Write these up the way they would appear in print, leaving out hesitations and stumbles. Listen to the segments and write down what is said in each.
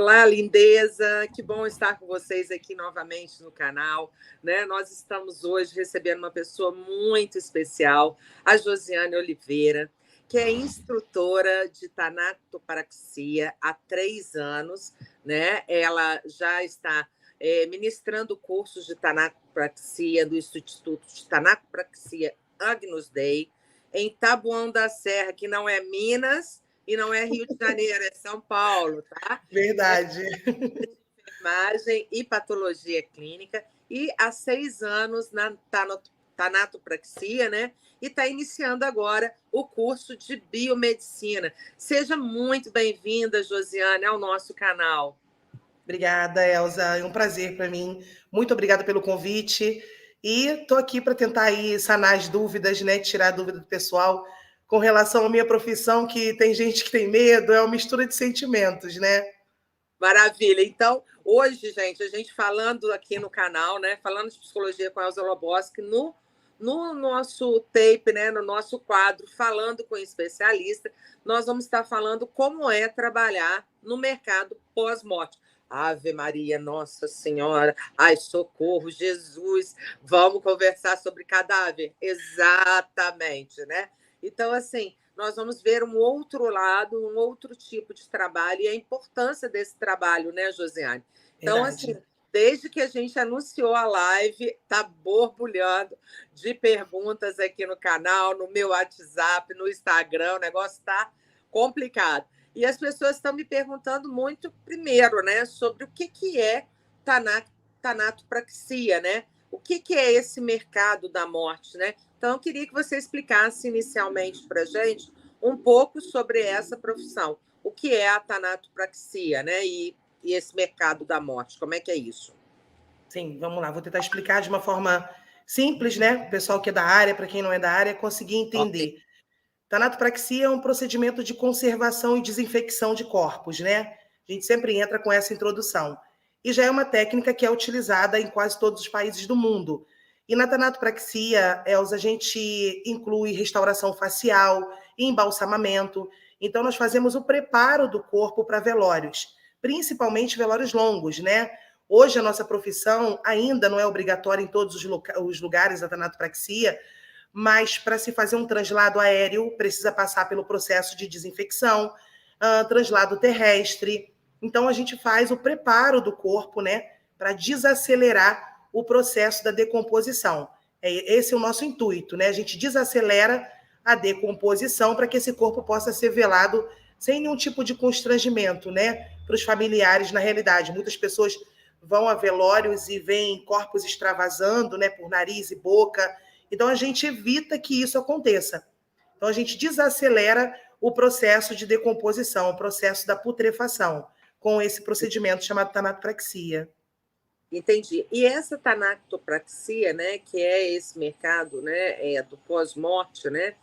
Olá, lindeza, que bom estar com vocês aqui novamente no canal, né? Nós estamos hoje recebendo uma pessoa muito especial, a Josiane Oliveira, que é instrutora de tanatopraxia há 3 anos, né? Ela já está ministrando cursos de tanatopraxia do Instituto de Tanatopraxia Agnus Dei, em Taboão da Serra, que não é Minas, e não é Rio de Janeiro, é São Paulo, tá? Verdade. Enfermagem e patologia clínica, e há 6 anos na tanatopraxia, né? E está iniciando agora o curso de biomedicina. Seja muito bem-vinda, Josiane, ao nosso canal. Obrigada, Elza. É um prazer para mim. Muito obrigada pelo convite. E estou aqui para tentar aí sanar as dúvidas, né? Tirar a dúvida do pessoal com relação à minha profissão, que tem gente que tem medo, é uma mistura de sentimentos, né? Maravilha. Então, hoje, gente, a gente falando aqui no canal, né? Falando de psicologia com a Elza Loboski, no nosso tape, né? No nosso quadro, falando com especialista, nós vamos estar falando como é trabalhar no mercado pós-morte. Ave Maria, Nossa Senhora, ai, socorro, Jesus, vamos conversar sobre cadáver. Exatamente, né? Então, assim, nós vamos ver um outro lado, um outro tipo de trabalho e a importância desse trabalho, né, Josiane? Então, assim, Verdade. desde que a gente anunciou a live, está borbulhando de perguntas aqui no canal, no meu WhatsApp, no Instagram, o negócio está complicado. E as pessoas estão me perguntando muito, primeiro, né, sobre o que é tanatopraxia, né? O que é esse mercado da morte, né? Então, eu queria que você explicasse inicialmente para a gente um pouco sobre essa profissão. O que é a tanatopraxia, né? E esse mercado da morte, como é que é isso? Sim, vamos lá. Vou tentar explicar de uma forma simples, né? O pessoal que é da área, para quem não é da área, conseguir Ok. entender. Tanatopraxia é um procedimento de conservação e desinfecção de corpos, né? A gente sempre entra com essa introdução. E já é uma técnica que é utilizada em quase todos os países do mundo. E na tanatopraxia, Elza, a gente inclui restauração facial, embalsamamento. Então, nós fazemos o preparo do corpo para velórios, principalmente velórios longos, né? Hoje, a nossa profissão ainda não é obrigatória em todos os lugares da tanatopraxia, mas para se fazer um translado aéreo, precisa passar pelo processo de desinfecção, translado terrestre. Então, a gente faz o preparo do corpo, né, para desacelerar o processo da decomposição. Esse é o nosso intuito, né? A gente desacelera a decomposição para que esse corpo possa ser velado sem nenhum tipo de constrangimento, né, para os familiares, na realidade. Muitas pessoas vão a velórios e veem corpos extravasando, né, por nariz e boca. Então, a gente evita que isso aconteça. Então, a gente desacelera o processo de decomposição, o processo da putrefação, com esse procedimento chamado tanatopraxia. Entendi. E essa tanatopraxia, né, que é esse mercado, né, do pós-morte, né,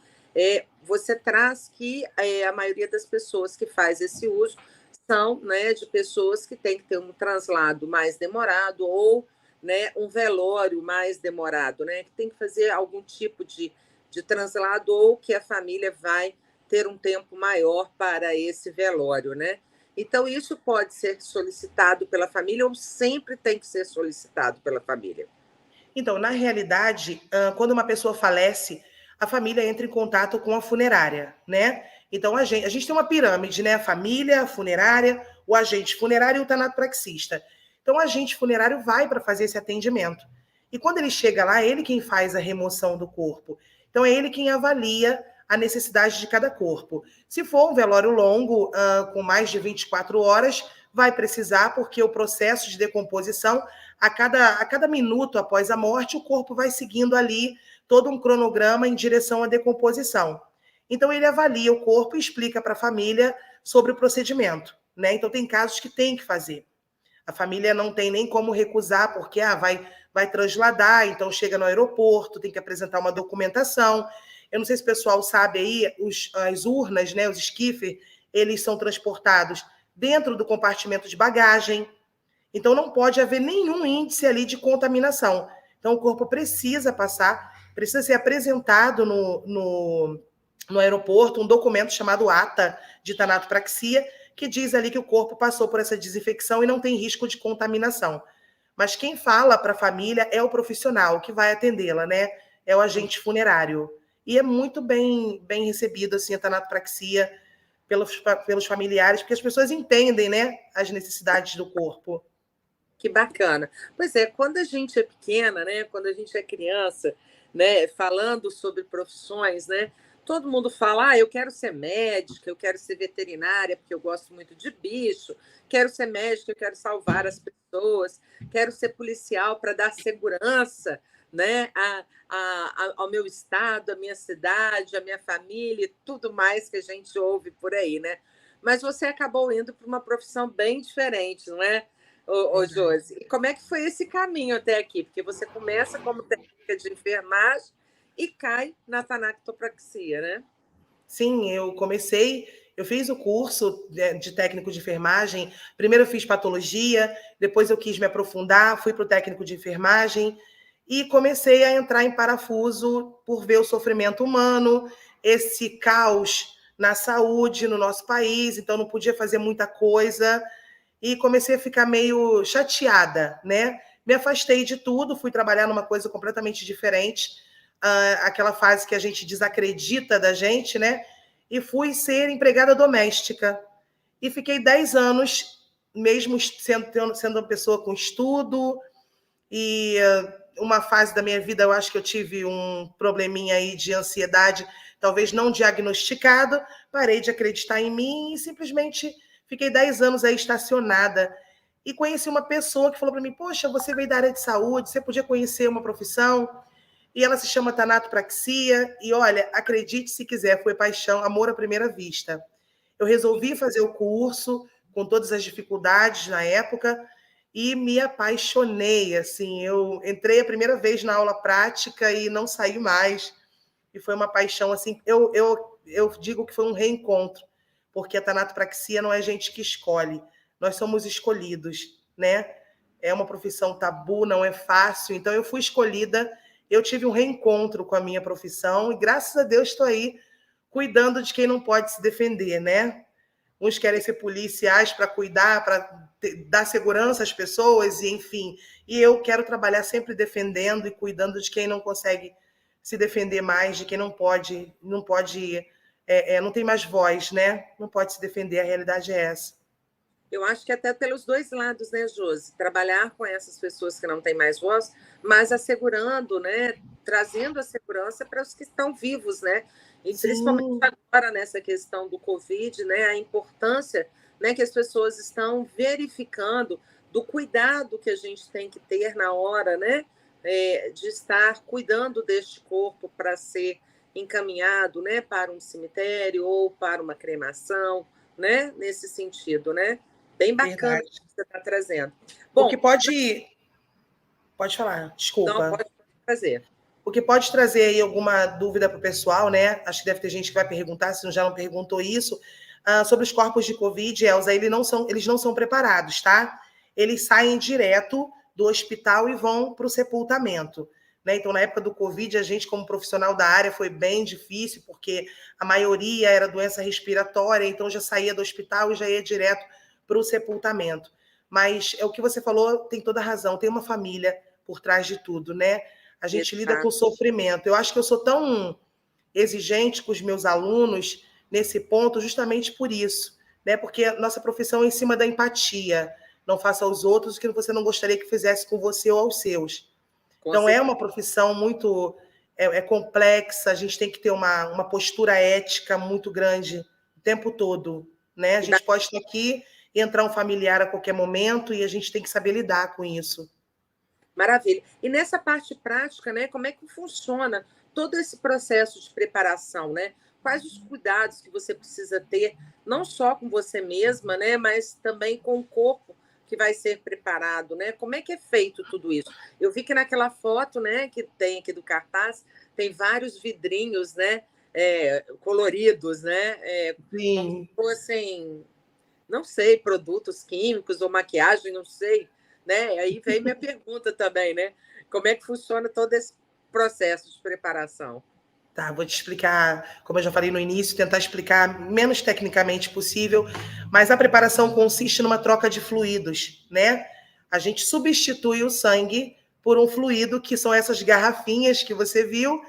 você traz que a maioria das pessoas que faz esse uso são, né, de pessoas que têm que ter um translado mais demorado ou, né, um velório mais demorado, né, que tem que fazer algum tipo de translado ou que a família vai ter um tempo maior para esse velório, né? Então, isso pode ser solicitado pela família ou sempre tem que ser solicitado pela família? Então, na realidade, quando uma pessoa falece, a família entra em contato com a funerária, né? Então, a gente tem uma pirâmide, né? A família, a funerária, o agente funerário e o tanatopraxista. Então, o agente funerário vai para fazer esse atendimento. E quando ele chega lá, é ele quem faz a remoção do corpo. Então, é ele quem avalia a necessidade de cada corpo. Se for um velório longo, com mais de 24 horas, vai precisar, porque o processo de decomposição, a cada minuto após a morte, o corpo vai seguindo ali todo um cronograma em direção à decomposição. Então, ele avalia o corpo e explica para a família sobre o procedimento, né? Então, tem casos que tem que fazer. A família não tem nem como recusar, porque vai transladar, então chega no aeroporto, tem que apresentar uma documentação. Eu não sei se o pessoal sabe aí, as urnas, né, os esquife, eles são transportados dentro do compartimento de bagagem. Então, não pode haver nenhum índice ali de contaminação. Então, o corpo precisa passar, precisa ser apresentado no aeroporto um documento chamado ata de tanatopraxia, que diz ali que o corpo passou por essa desinfecção e não tem risco de contaminação. Mas quem fala para a família é o profissional que vai atendê-la, né? É o agente funerário. E é muito bem recebido assim, a tanatopraxia pelos familiares, porque as pessoas entendem, né, as necessidades do corpo. Que bacana. Pois é, quando a gente é pequena, né, quando a gente é criança, né, falando sobre profissões, né, todo mundo fala, eu quero ser médica, eu quero ser veterinária, porque eu gosto muito de bicho, quero ser médica, eu quero salvar as pessoas, quero ser policial para dar segurança, né, ao meu estado, à minha cidade, à minha família, e tudo mais que a gente ouve por aí, né? Mas você acabou indo para uma profissão bem diferente, não é? Josi, e como é que foi esse caminho até aqui? Porque você começa como técnica de enfermagem e cai na tanatopraxia, né? Sim, eu fiz o curso de técnico de enfermagem. Primeiro eu fiz patologia, depois eu quis me aprofundar, fui para o técnico de enfermagem e comecei a entrar em parafuso por ver o sofrimento humano, esse caos na saúde no nosso país, então não podia fazer muita coisa e comecei a ficar meio chateada, né? Me afastei de tudo, fui trabalhar numa coisa completamente diferente, aquela fase que a gente desacredita da gente, né? E fui ser empregada doméstica. E fiquei 10 anos, mesmo sendo uma pessoa com estudo, e uma fase da minha vida, eu acho que eu tive um probleminha aí de ansiedade, talvez não diagnosticado, parei de acreditar em mim e simplesmente fiquei 10 anos aí estacionada. E conheci uma pessoa que falou para mim, poxa, você veio da área de saúde, você podia conhecer uma profissão, e ela se chama tanatopraxia, e olha, acredite se quiser, foi paixão, amor à primeira vista. Eu resolvi fazer o curso, com todas as dificuldades na época, e me apaixonei, assim, eu entrei a primeira vez na aula prática e não saí mais, e foi uma paixão, assim, eu digo que foi um reencontro, porque a tanatopraxia não é gente que escolhe, nós somos escolhidos, né? É uma profissão tabu, não é fácil, então eu fui escolhida, eu tive um reencontro com a minha profissão, e graças a Deus estou aí, cuidando de quem não pode se defender, né? Uns querem ser policiais para cuidar, para dar segurança às pessoas, e enfim. E eu quero trabalhar sempre defendendo e cuidando de quem não consegue se defender mais, de quem não tem mais voz, né? Não pode se defender, a realidade é essa. Eu acho que até pelos dois lados, né, Josi? Trabalhar com essas pessoas que não têm mais voz, mas assegurando, né? Trazendo a segurança para os que estão vivos, né? E principalmente Sim. agora nessa questão do Covid, né? A importância, né, que as pessoas estão verificando do cuidado que a gente tem que ter na hora, né? De estar cuidando deste corpo para ser encaminhado, né, para um cemitério ou para uma cremação, né? Nesse sentido, né? Bem bacana Verdade. o que você está trazendo. O que Bom, pode falar, não, desculpa. pode fazer. O que pode trazer aí alguma dúvida para o pessoal, né? Acho que deve ter gente que vai perguntar, se já não perguntou isso, sobre os corpos de Covid, Elza, eles não são preparados, tá? Eles saem direto do hospital e vão para o sepultamento. Né? Então, na época do Covid, a gente, como profissional da área, foi bem difícil, porque a maioria era doença respiratória, então já saía do hospital e já ia direto para o sepultamento. Mas é o que você falou, tem toda a razão, tem uma família por trás de tudo, né? A gente lida com sofrimento. Eu acho que eu sou tão exigente com os meus alunos nesse ponto justamente por isso, né? Porque a nossa profissão é em cima da empatia. Não faça aos outros o que você não gostaria que fizesse com você ou aos seus. Então, é uma profissão muito complexa, a gente tem que ter uma postura ética muito grande o tempo todo, né? A gente pode estar aqui e entrar um familiar a qualquer momento e a gente tem que saber lidar com isso. Maravilha. E nessa parte prática, né, como é que funciona todo esse processo de preparação, né? Quais os cuidados que você precisa ter, não só com você mesma, né, mas também com o corpo que vai ser preparado, né? Como é que é feito tudo isso? Eu vi que naquela foto, né, que tem aqui do cartaz, tem vários vidrinhos, né, coloridos, né, como se Sim. fossem, não sei, produtos químicos ou maquiagem, não sei, né? Aí vem minha pergunta também, né? Como é que funciona todo esse processo de preparação? Tá, vou te explicar, como eu já falei no início, tentar explicar menos tecnicamente possível, mas a preparação consiste numa troca de fluidos, né? A gente substitui o sangue por um fluido que são essas garrafinhas que você viu,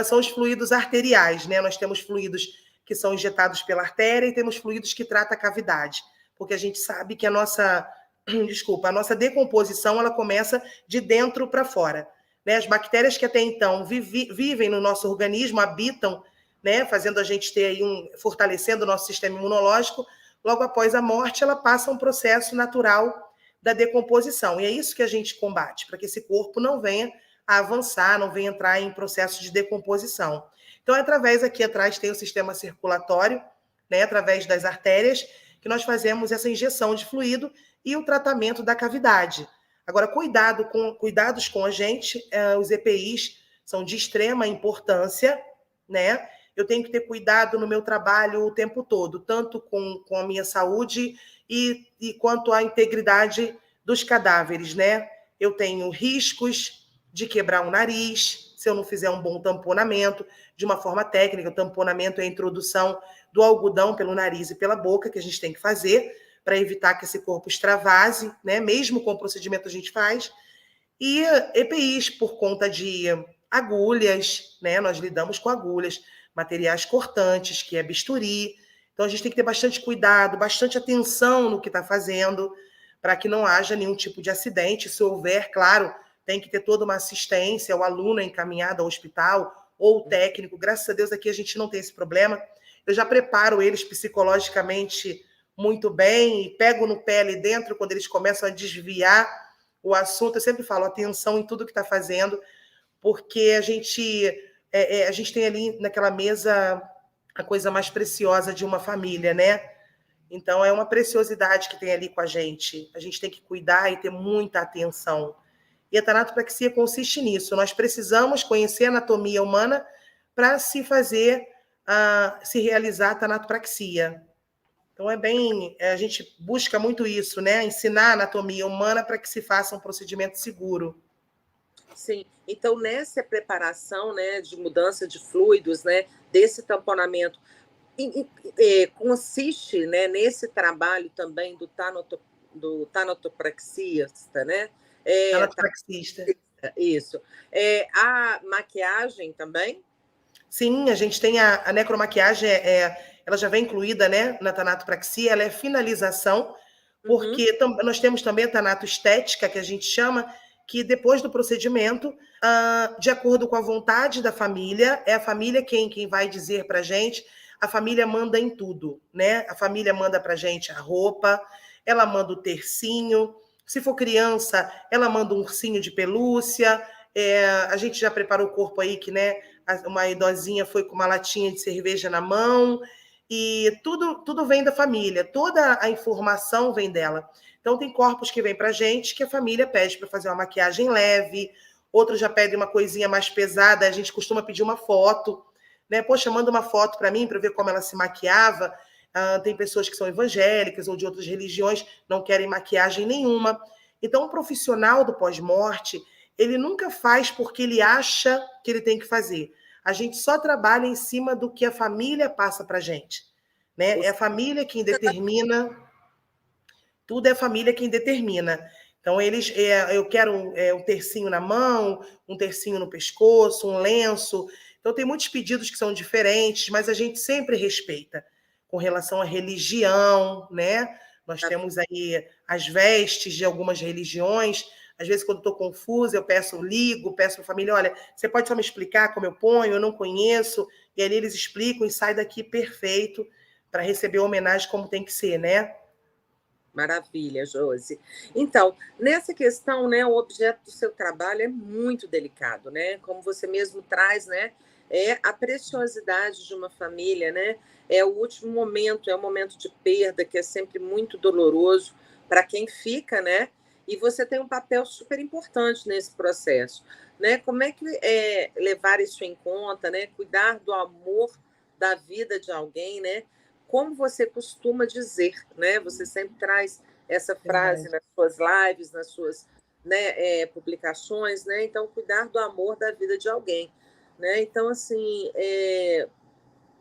são os fluidos arteriais, né? Nós temos fluidos que são injetados pela artéria e temos fluidos que tratam a cavidade, porque a gente sabe que a nossa, desculpa, a nossa decomposição ela começa de dentro para fora. Né, as bactérias que até então vivem no nosso organismo, habitam, né, fazendo a gente ter aí fortalecendo o nosso sistema imunológico, logo após a morte, ela passa um processo natural da decomposição. E é isso que a gente combate, para que esse corpo não venha a avançar, não venha entrar em processo de decomposição. Então, através aqui atrás tem o sistema circulatório, né, através das artérias, que nós fazemos essa injeção de fluido e o tratamento da cavidade. Agora, cuidados com a gente, os EPIs são de extrema importância, né? Eu tenho que ter cuidado no meu trabalho o tempo todo, tanto com a minha saúde e quanto à integridade dos cadáveres, né? Eu tenho riscos de quebrar o nariz, se eu não fizer um bom tamponamento, de uma forma técnica. O tamponamento é a introdução do algodão pelo nariz e pela boca, que a gente tem que fazer, para evitar que esse corpo extravase, né? Mesmo com o procedimento a gente faz. E EPIs por conta de agulhas, né? Nós lidamos com agulhas, materiais cortantes, que é bisturi. Então a gente tem que ter bastante cuidado, bastante atenção no que está fazendo, para que não haja nenhum tipo de acidente. Se houver, claro, tem que ter toda uma assistência, o aluno é encaminhado ao hospital, ou o técnico. Graças a Deus aqui a gente não tem esse problema. Eu já preparo eles psicologicamente muito bem, e pego no pé ali dentro quando eles começam a desviar o assunto. Eu sempre falo, atenção em tudo que está fazendo, porque a gente tem ali naquela mesa a coisa mais preciosa de uma família, né? Então, é uma preciosidade que tem ali com a gente. A gente tem que cuidar e ter muita atenção. E a tanatopraxia consiste nisso. Nós precisamos conhecer a anatomia humana para se fazer, se realizar a tanatopraxia. Então, a gente busca muito isso, né? Ensinar a anatomia humana para que se faça um procedimento seguro. Sim, então nessa preparação, né, de mudança de fluidos, né, desse tamponamento, consiste, né, nesse trabalho também do tanatopraxista, né? Tanatopraxista. Isso. A maquiagem também? Sim, a gente tem a necromaquiagem, ela já vem incluída, né, na tanatopraxia, ela é finalização, porque nós temos também a tanatoestética, que a gente chama, que depois do procedimento, de acordo com a vontade da família, é a família quem vai dizer para a gente, a família manda em tudo, né? A família manda para a gente a roupa, ela manda o tercinho, se for criança, ela manda um ursinho de pelúcia, a gente já preparou o corpo aí, que, né, uma idosinha foi com uma latinha de cerveja na mão, e tudo vem da família, toda a informação vem dela. Então, tem corpos que vêm para a gente que a família pede para fazer uma maquiagem leve, outros já pedem uma coisinha mais pesada, a gente costuma pedir uma foto, né? Poxa, manda uma foto para mim para ver como ela se maquiava. Tem pessoas que são evangélicas ou de outras religiões, não querem maquiagem nenhuma. Então, um profissional do pós-morte, ele nunca faz porque ele acha que ele tem que fazer. A gente só trabalha em cima do que a família passa para a gente. Né? É a família quem determina, tudo é a família quem determina. Então, eu quero um tercinho na mão, um tercinho no pescoço, um lenço. Então, tem muitos pedidos que são diferentes, mas a gente sempre respeita com relação à religião, né? Nós temos aí as vestes de algumas religiões. Às vezes, quando estou confusa, eu peço para a família, olha, você pode só me explicar como eu ponho? Eu não conheço. E ali eles explicam e sai daqui perfeito para receber a homenagem como tem que ser, né? Maravilha, Josi. Então, nessa questão, né, o objeto do seu trabalho é muito delicado, né? Como você mesmo traz, né? É a preciosidade de uma família, né? É o último momento, é o momento de perda, que é sempre muito doloroso para quem fica, né? E você tem um papel super importante nesse processo, né? Como é que é levar isso em conta, né? Cuidar do amor da vida de alguém, né? Como você costuma dizer, né? Você sempre traz essa frase nas suas lives, nas suas, né, publicações, né? Então, cuidar do amor da vida de alguém. né? Então, assim,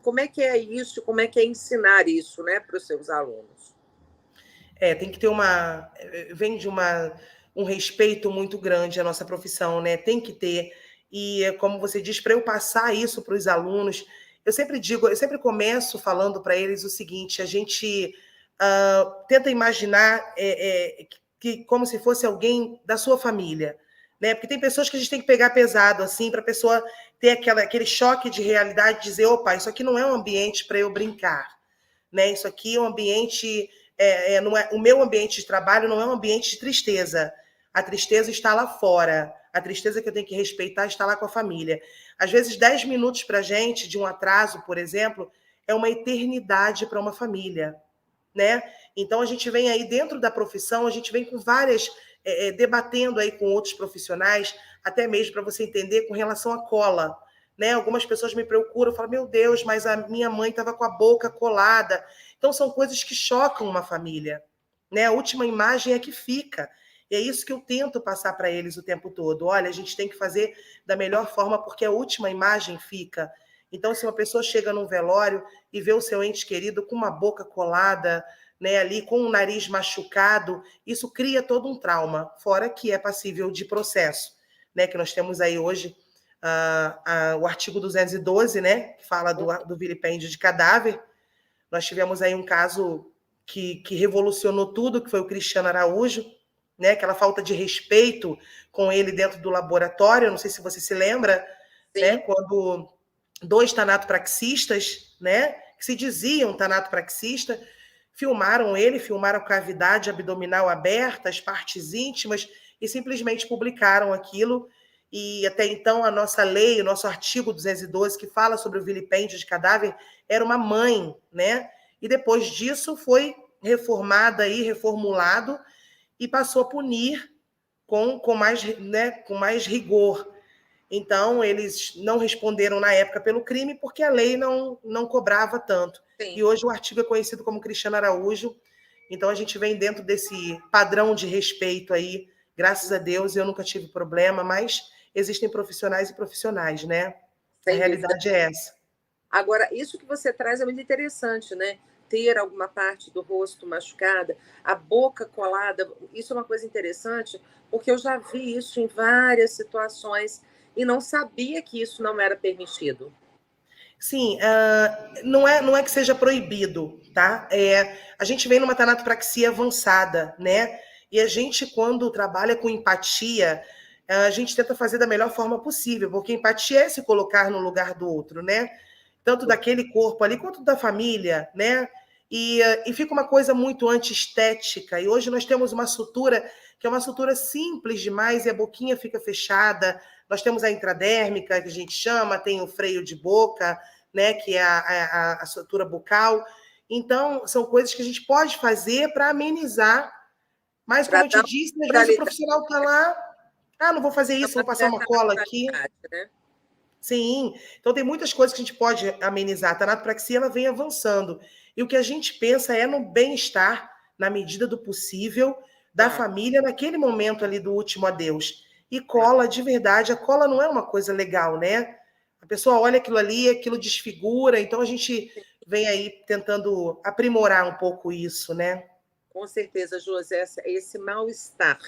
como é que é isso? Como é que é ensinar isso, né, para os seus alunos? Tem que ter vem de um respeito muito grande à nossa profissão, né? Tem que ter. E, como você diz, para eu passar isso para os alunos, eu sempre começo falando para eles o seguinte: a gente tenta imaginar que como se fosse alguém da sua família, né? Porque tem pessoas que a gente tem que pegar pesado, assim, para a pessoa ter aquele choque de realidade, dizer, opa, isso aqui não é um ambiente para eu brincar, né? Isso aqui é um ambiente, não é, o meu ambiente de trabalho não é um ambiente de tristeza. A tristeza está lá fora. A tristeza que eu tenho que respeitar está lá com a família. Às vezes, 10 minutos para a gente, de um atraso, por exemplo, é uma eternidade para uma família, né? Então, a gente vem aí dentro da profissão, a gente vem com várias, debatendo aí com outros profissionais, até mesmo para você entender com relação à cola, né? Algumas pessoas me procuram, falam, meu Deus, mas a minha mãe estava com a boca colada. Então, são coisas que chocam uma família, né? A última imagem é que fica. E é isso que eu tento passar para eles o tempo todo. Olha, a gente tem que fazer da melhor forma, porque a última imagem fica. Então, se uma pessoa chega num velório e vê o seu ente querido com uma boca colada, né, ali com o nariz machucado, isso cria todo um trauma, fora que é passível de processo, né, que nós temos aí hoje o artigo 212, né, que fala do vilipêndio de cadáver. Nós tivemos aí um caso que revolucionou tudo, que foi o Cristiano Araújo, né, aquela falta de respeito com ele dentro do laboratório, não sei se você se lembra, né, quando 2 tanatopraxistas, né, que se diziam tanatopraxista, filmaram ele, filmaram a cavidade abdominal aberta, as partes íntimas, e simplesmente publicaram aquilo. E até então a nossa lei, o nosso artigo 212, que fala sobre o vilipêndio de cadáver, era uma mãe, né? E depois disso foi reformada e reformulado e passou a punir com mais rigor. Então, eles não responderam na época pelo crime porque a lei não cobrava tanto. Sim. E hoje o artigo é conhecido como Cristiano Araújo. Então, a gente vem dentro desse padrão de respeito aí. Graças a Deus, eu nunca tive problema, mas existem profissionais e profissionais, né? Sem a realidade dúvida. é essa. Agora, isso que você traz é muito interessante, né? Ter alguma parte do rosto machucada, a boca colada, isso é uma coisa interessante, porque eu já vi isso em várias situações e não sabia que isso não era permitido. Sim, não é que seja proibido, tá? A gente vem numa tanatopraxia avançada, né? E a gente, quando trabalha com empatia, a gente tenta fazer da melhor forma possível, porque empatia é se colocar no lugar do outro, né? Tanto daquele corpo ali quanto da família, né? E fica uma coisa muito antiestética. E hoje nós temos uma sutura que é uma sutura simples demais e a boquinha fica fechada. Nós temos a intradérmica, que a gente chama, tem o freio de boca, né, que é a sutura bucal. Então, são coisas que a gente pode fazer para amenizar, mas, como Para eu te dar disse, às vezes o naturalidade, profissional está lá, não vou fazer isso, uma vou passar uma certa cola aqui. naturalidade, né? Sim, então tem muitas coisas que a gente pode amenizar. A tanatopraxia ela vem avançando. E o que a gente pensa é no bem-estar, na medida do possível, da Claro, família naquele momento ali do último adeus. E claro. cola, de verdade, a cola não é uma coisa legal, né? A pessoa olha aquilo ali, aquilo desfigura, então a gente vem aí tentando aprimorar um pouco isso, né? Com certeza, José, esse mal-estar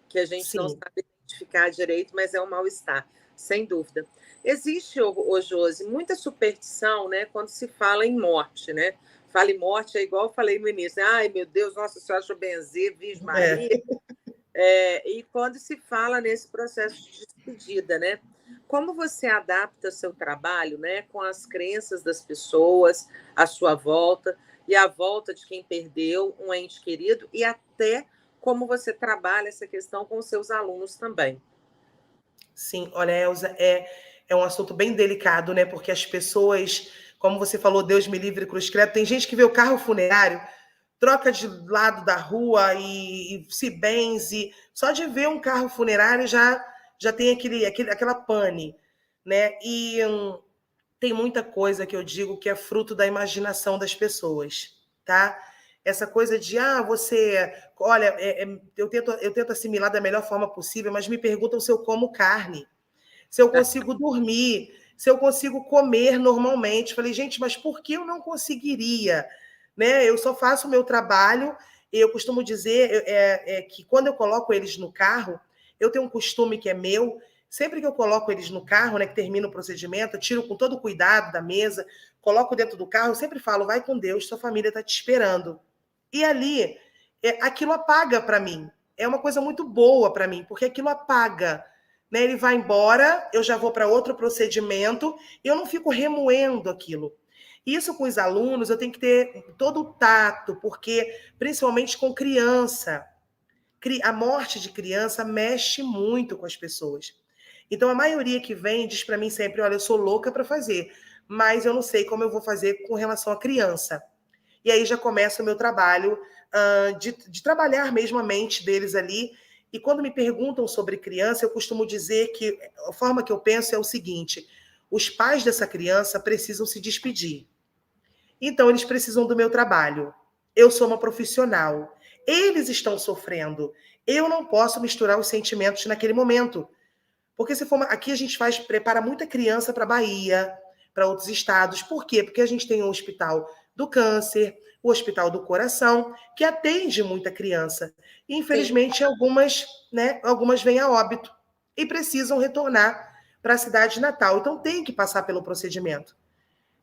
que a gente não Sim. sabe identificar direito, mas é um mal-estar, sem dúvida. Existe, ô Josi, muita superstição, né, quando se fala em morte, né? Fala em morte é igual eu falei no início, ai meu Deus, Nossa Senhora, deixa eu benzer, Virgem É. Maria. E quando se fala nesse processo de despedida, né? Como você adapta seu trabalho, né, com as crenças das pessoas à sua volta e à volta de quem perdeu um ente querido e até como você trabalha essa questão com os seus alunos também? Sim, olha, Elza, é um assunto bem delicado, né? Porque as pessoas, como você falou, Deus me livre, cruz credo, tem gente que vê o carro funerário, troca de lado da rua e se benze, só de ver um carro funerário já tem aquela pane, né? E tem muita coisa que eu digo que é fruto da imaginação das pessoas, tá? Essa coisa de, olha, eu tento assimilar da melhor forma possível, mas me perguntam se eu como carne, se eu consigo dormir, se eu consigo comer normalmente. Falei, gente, mas por que eu não conseguiria? Né? Eu só faço o meu trabalho, e eu costumo dizer que quando eu coloco eles no carro, eu tenho um costume que é meu, sempre que eu coloco eles no carro, né, que termina o procedimento, eu tiro com todo o cuidado da mesa, coloco dentro do carro, eu sempre falo, vai com Deus, sua família está te esperando. E ali, aquilo apaga para mim. É uma coisa muito boa para mim, porque aquilo apaga. Né? Ele vai embora, eu já vou para outro procedimento, e eu não fico remoendo aquilo. Isso com os alunos, eu tenho que ter todo o tato, porque, principalmente com criança, a morte de criança mexe muito com as pessoas. Então, a maioria que vem diz para mim sempre, olha, eu sou louca para fazer, mas eu não sei como eu vou fazer com relação à criança. E aí já começa o meu trabalho de trabalhar mesmo a mente deles ali. E quando me perguntam sobre criança, eu costumo dizer que a forma que eu penso é o seguinte, os pais dessa criança precisam se despedir. Então, eles precisam do meu trabalho. Eu sou uma profissional. Eles estão sofrendo. Eu não posso misturar os sentimentos naquele momento. Porque se for aqui a gente prepara muita criança para a Bahia, para outros estados. Por quê? Porque a gente tem o Hospital do Câncer, o Hospital do Coração, que atende muita criança. E, infelizmente, algumas vêm a óbito e precisam retornar para a cidade natal. Então, tem que passar pelo procedimento.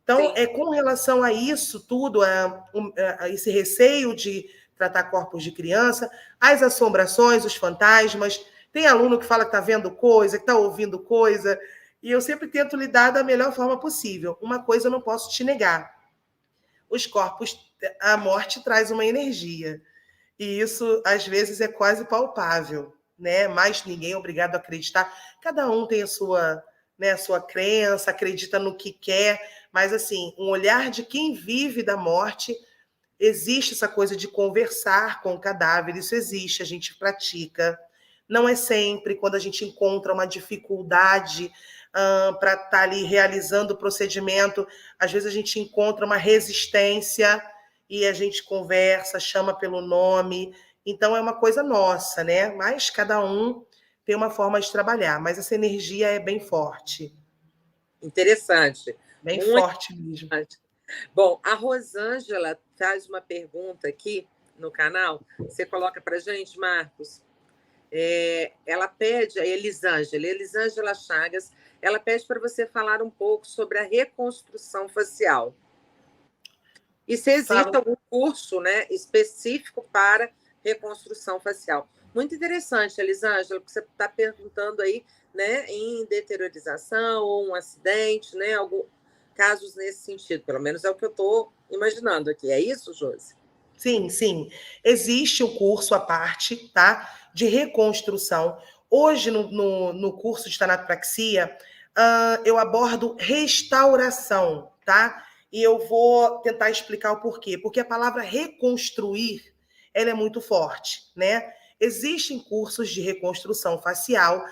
Então, com relação a isso tudo, a esse receio de tratar corpos de criança, as assombrações, os fantasmas, tem aluno que fala que está vendo coisa, que está ouvindo coisa, e eu sempre tento lidar da melhor forma possível. Uma coisa eu não posso te negar. Os corpos, a morte traz uma energia, e isso, às vezes, é quase palpável, né? Mas ninguém é obrigado a acreditar. Cada um tem a sua crença, acredita no que quer, mas, assim, um olhar de quem vive da morte, existe essa coisa de conversar com o cadáver, isso existe, a gente pratica. Não é sempre, quando a gente encontra uma dificuldade para estar ali realizando o procedimento, às vezes a gente encontra uma resistência e a gente conversa, chama pelo nome, então é uma coisa nossa, né? Mas cada um tem uma forma de trabalhar, mas essa energia é bem forte. Interessante. Bem forte mesmo. Bom, a Rosângela faz uma pergunta aqui no canal. Você coloca para a gente, Marcos? Ela pede, a Elisângela Chagas, ela pede para você falar um pouco sobre a reconstrução facial. E se existe algum curso, né, específico para reconstrução facial. Muito interessante, Elisângela, porque você está perguntando aí, né, em deteriorização ou um acidente, né, casos nesse sentido. Pelo menos é o que eu estou imaginando aqui. É isso, Josi? Sim, sim. Existe um curso à parte, tá? De reconstrução. Hoje, no curso de tanatopraxia, eu abordo restauração, tá? E eu vou tentar explicar o porquê. Porque a palavra reconstruir, ela é muito forte, né? Existem cursos de reconstrução facial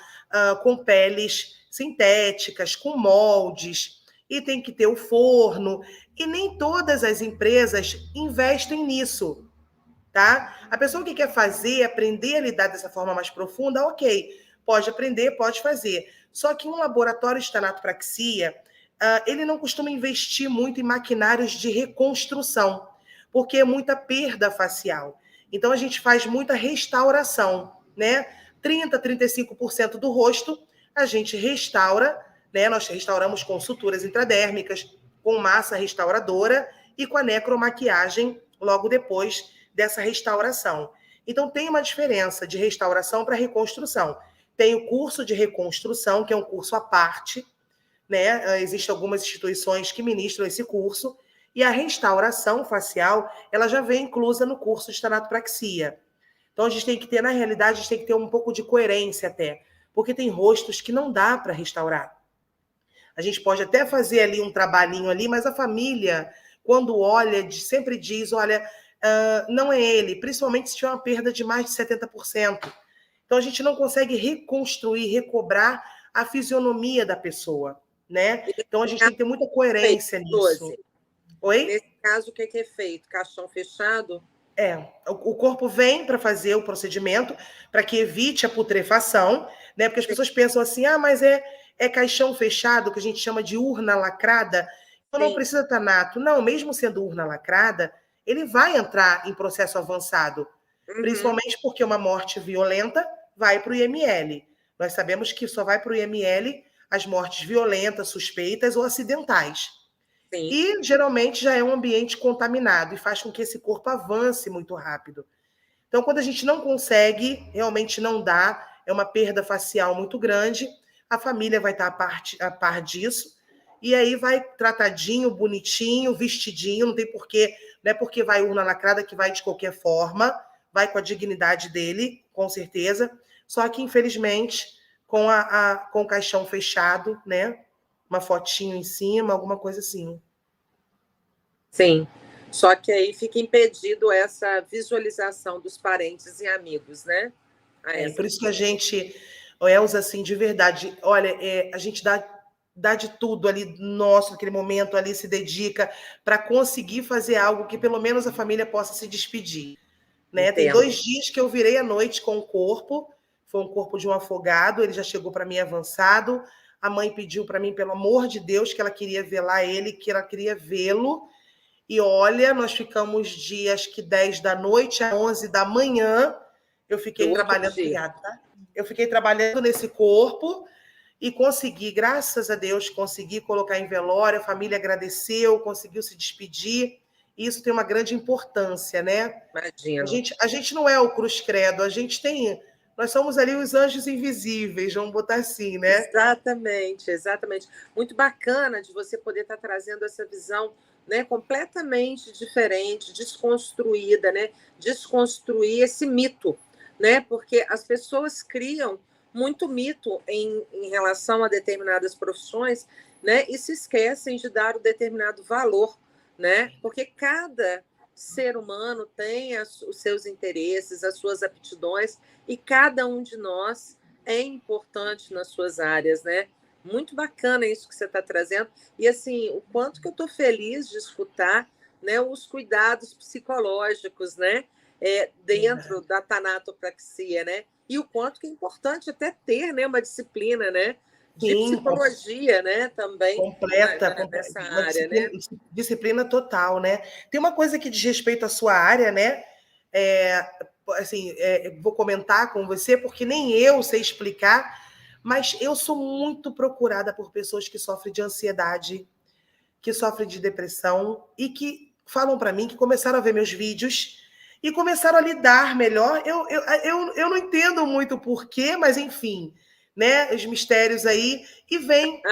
com peles sintéticas, com moldes, e tem que ter o forno, e nem todas as empresas investem nisso, tá? A pessoa que quer fazer, aprender a lidar dessa forma mais profunda, ok, pode aprender, pode fazer. Só que um laboratório de tanatopraxia, ele não costuma investir muito em maquinários de reconstrução, porque é muita perda facial. Então, a gente faz muita restauração, né? 30%, 35% do rosto, a gente restaura, né? Nós restauramos com suturas intradérmicas, com massa restauradora e com a necromaquiagem logo depois dessa restauração. Então, tem uma diferença de restauração para reconstrução. Tem o curso de reconstrução, que é um curso à parte, né? Existem algumas instituições que ministram esse curso, e a restauração facial, ela já vem inclusa no curso de tanatopraxia. Então, a gente tem que ter, na realidade, a gente tem que ter um pouco de coerência até, porque tem rostos que não dá para restaurar. A gente pode até fazer ali um trabalhinho ali, mas a família, quando olha, sempre diz, olha, não é ele, principalmente se tiver uma perda de mais de 70%. Então, a gente não consegue reconstruir, recobrar a fisionomia da pessoa, né? Então, a gente tem que ter muita coerência nisso. Oi? Nesse caso, o que é feito? Caixão fechado? O corpo vem para fazer o procedimento para que evite a putrefação, né? Porque as pessoas pensam assim, mas é caixão fechado, que a gente chama de urna lacrada, então não Sim. precisa tanato. Não, mesmo sendo urna lacrada, ele vai entrar em processo avançado, principalmente porque uma morte violenta vai para o IML. Nós sabemos que só vai para o IML as mortes violentas, suspeitas ou acidentais. Sim. E geralmente já é um ambiente contaminado e faz com que esse corpo avance muito rápido. Então, quando a gente não consegue, realmente não dá, é uma perda facial muito grande, a família vai estar a par disso, e aí vai tratadinho, bonitinho, vestidinho, não tem porquê, não é porque vai urna lacrada que vai de qualquer forma, vai com a dignidade dele, com certeza, só que, infelizmente, com o caixão fechado, né? Uma fotinho em cima, alguma coisa assim. Sim. Só que aí fica impedido essa visualização dos parentes e amigos, né? Por isso que a gente, Elza, assim, de verdade, olha, a gente dá de tudo ali, nosso, naquele momento ali, se dedica para conseguir fazer algo que pelo menos a família possa se despedir. Né? Tem Entendo. 2 dias que eu virei a noite com o corpo, foi um corpo de um afogado, ele já chegou para mim avançado, a mãe pediu para mim, pelo amor de Deus, que ela queria velar ele, que ela queria vê-lo, e olha, nós ficamos de acho que 10 da noite a 11 da manhã, eu fiquei Do outro trabalhando, dia. obrigada, tá? Eu fiquei trabalhando nesse corpo e consegui, graças a Deus, consegui colocar em velório, a família agradeceu, conseguiu se despedir, e isso tem uma grande importância, né? Imagino. A gente não é o Cruz Credo, a gente tem. Nós somos ali os anjos invisíveis, vamos botar assim, né? Exatamente, exatamente. Muito bacana de você poder estar trazendo essa visão, né, completamente diferente, desconstruída, né? Desconstruir esse mito, né? Porque as pessoas criam muito mito em relação a determinadas profissões, né? E se esquecem de dar o determinado valor, né? Porque cada ser humano tem os seus interesses, as suas aptidões, e cada um de nós é importante nas suas áreas, né? Muito bacana isso que você está trazendo. E assim, o quanto que eu estou feliz de escutar, né, os cuidados psicológicos, né? Dentro da tanatopraxia, né? E o quanto que é importante até ter, né, uma disciplina, né? De Sim, psicologia, né? Também nessa uma área, né? disciplina total, né? Tem uma coisa que diz respeito à sua área, né? É, assim, vou comentar com você, porque nem eu sei explicar, mas eu sou muito procurada por pessoas que sofrem de ansiedade, que sofrem de depressão e que falam para mim que começaram a ver meus vídeos e começaram a lidar melhor. Eu não entendo muito o porquê, mas enfim, né? Os mistérios aí. E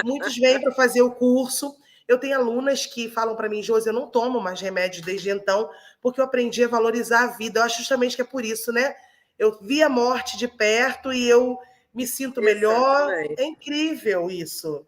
muitos vêm para fazer o curso. Eu tenho alunas que falam para mim, Josi, eu não tomo mais remédio desde então, porque eu aprendi a valorizar a vida. Eu acho justamente que é por isso, né? Eu vi a morte de perto e eu me sinto melhor. Exatamente. É incrível isso.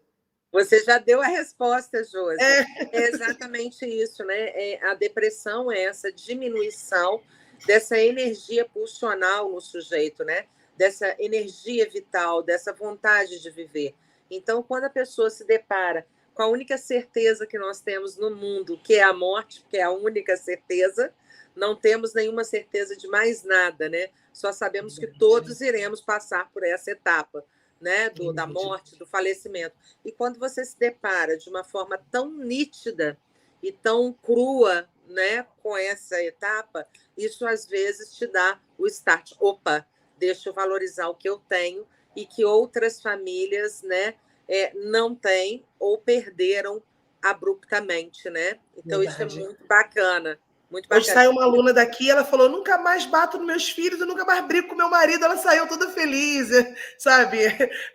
Você já deu a resposta, Josi. É. É exatamente isso, né? A depressão é essa diminuição dessa energia pulsional no sujeito, né? Dessa energia vital, dessa vontade de viver. Então, quando a pessoa se depara com a única certeza que nós temos no mundo, que é a morte, que é a única certeza, não temos nenhuma certeza de mais nada, né? Só sabemos que todos iremos passar por essa etapa, né? Da morte, do falecimento. E quando você se depara de uma forma tão nítida e tão crua, né, com essa etapa, isso às vezes te dá o start. Opa, deixa eu valorizar o que eu tenho e que outras famílias, né, não têm ou perderam abruptamente, né? Então isso é Verdade. muito bacana. Muito Hoje bacana. saiu uma aluna daqui, ela falou: nunca mais bato nos meus filhos, eu nunca mais brigo com meu marido. Ela saiu toda feliz, sabe?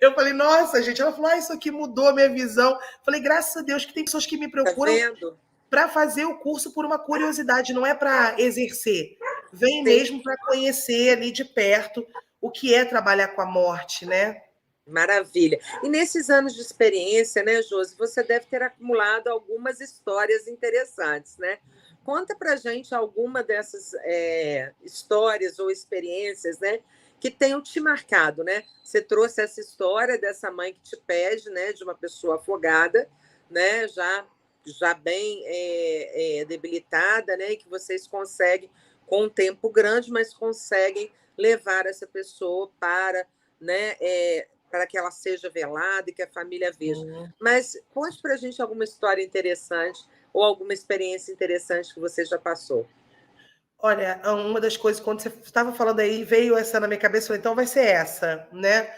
Eu falei: nossa, gente. Ela falou: isso aqui mudou a minha visão. Falei: graças a Deus que tem pessoas que me Tá procuram vendo? para fazer o curso por uma curiosidade, não é para exercer. Vem Sim. mesmo para conhecer ali de perto o que é trabalhar com a morte, né? Maravilha. E nesses anos de experiência, né, Josi, você deve ter acumulado algumas histórias interessantes, né? Conta pra gente alguma dessas histórias ou experiências, né, que tenham te marcado, né? Você trouxe essa história dessa mãe que te pede, né, de uma pessoa afogada, né, já bem debilitada, né, e que vocês conseguem, com um tempo grande, mas conseguem levar essa pessoa para, né, para que ela seja velada e que a família veja. Mas conte para a gente alguma história interessante ou alguma experiência interessante que você já passou. Olha, uma das coisas, quando você estava falando aí, veio essa na minha cabeça, falei, então vai ser essa, né?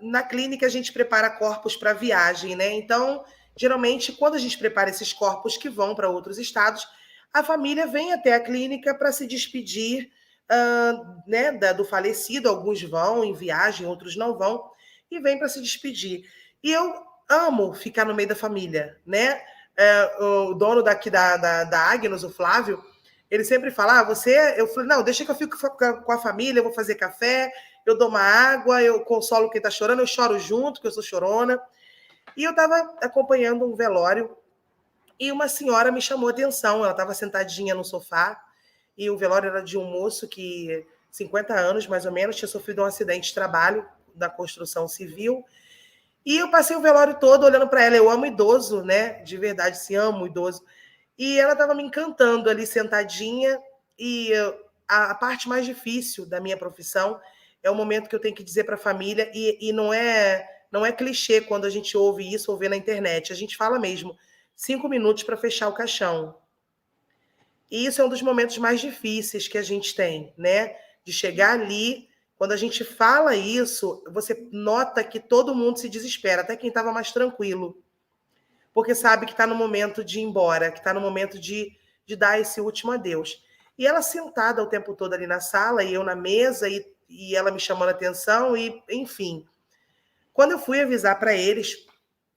Na clínica, a gente prepara corpos para viagem, né? Então, geralmente, quando a gente prepara esses corpos que vão para outros estados, a família vem até a clínica para se despedir, né, do falecido. Alguns vão em viagem, outros não vão, e vem para se despedir. E eu amo ficar no meio da família, né? O dono daqui da Agnos, o Flávio, ele sempre fala, eu falei, não, deixa que eu fico com a família, eu vou fazer café, eu dou uma água, eu consolo quem está chorando, eu choro junto, porque eu sou chorona. E eu estava acompanhando um velório e uma senhora me chamou a atenção. Ela estava sentadinha no sofá e o velório era de um moço que, 50 anos mais ou menos, tinha sofrido um acidente de trabalho da construção civil. E eu passei o velório todo olhando para ela. Eu amo idoso, né? De verdade, se amo idoso. E ela estava me encantando ali, sentadinha. E a parte mais difícil da minha profissão é o momento que eu tenho que dizer para a família, e não é clichê quando a gente ouve isso ou vê na internet. A gente fala mesmo, 5 minutos para fechar o caixão. E isso é um dos momentos mais difíceis que a gente tem, né? De chegar ali, quando a gente fala isso, você nota que todo mundo se desespera, até quem estava mais tranquilo, porque sabe que está no momento de ir embora, que está no momento de dar esse último adeus. E ela sentada o tempo todo ali na sala, e eu na mesa, e ela me chamando a atenção, e enfim. Quando eu fui avisar para eles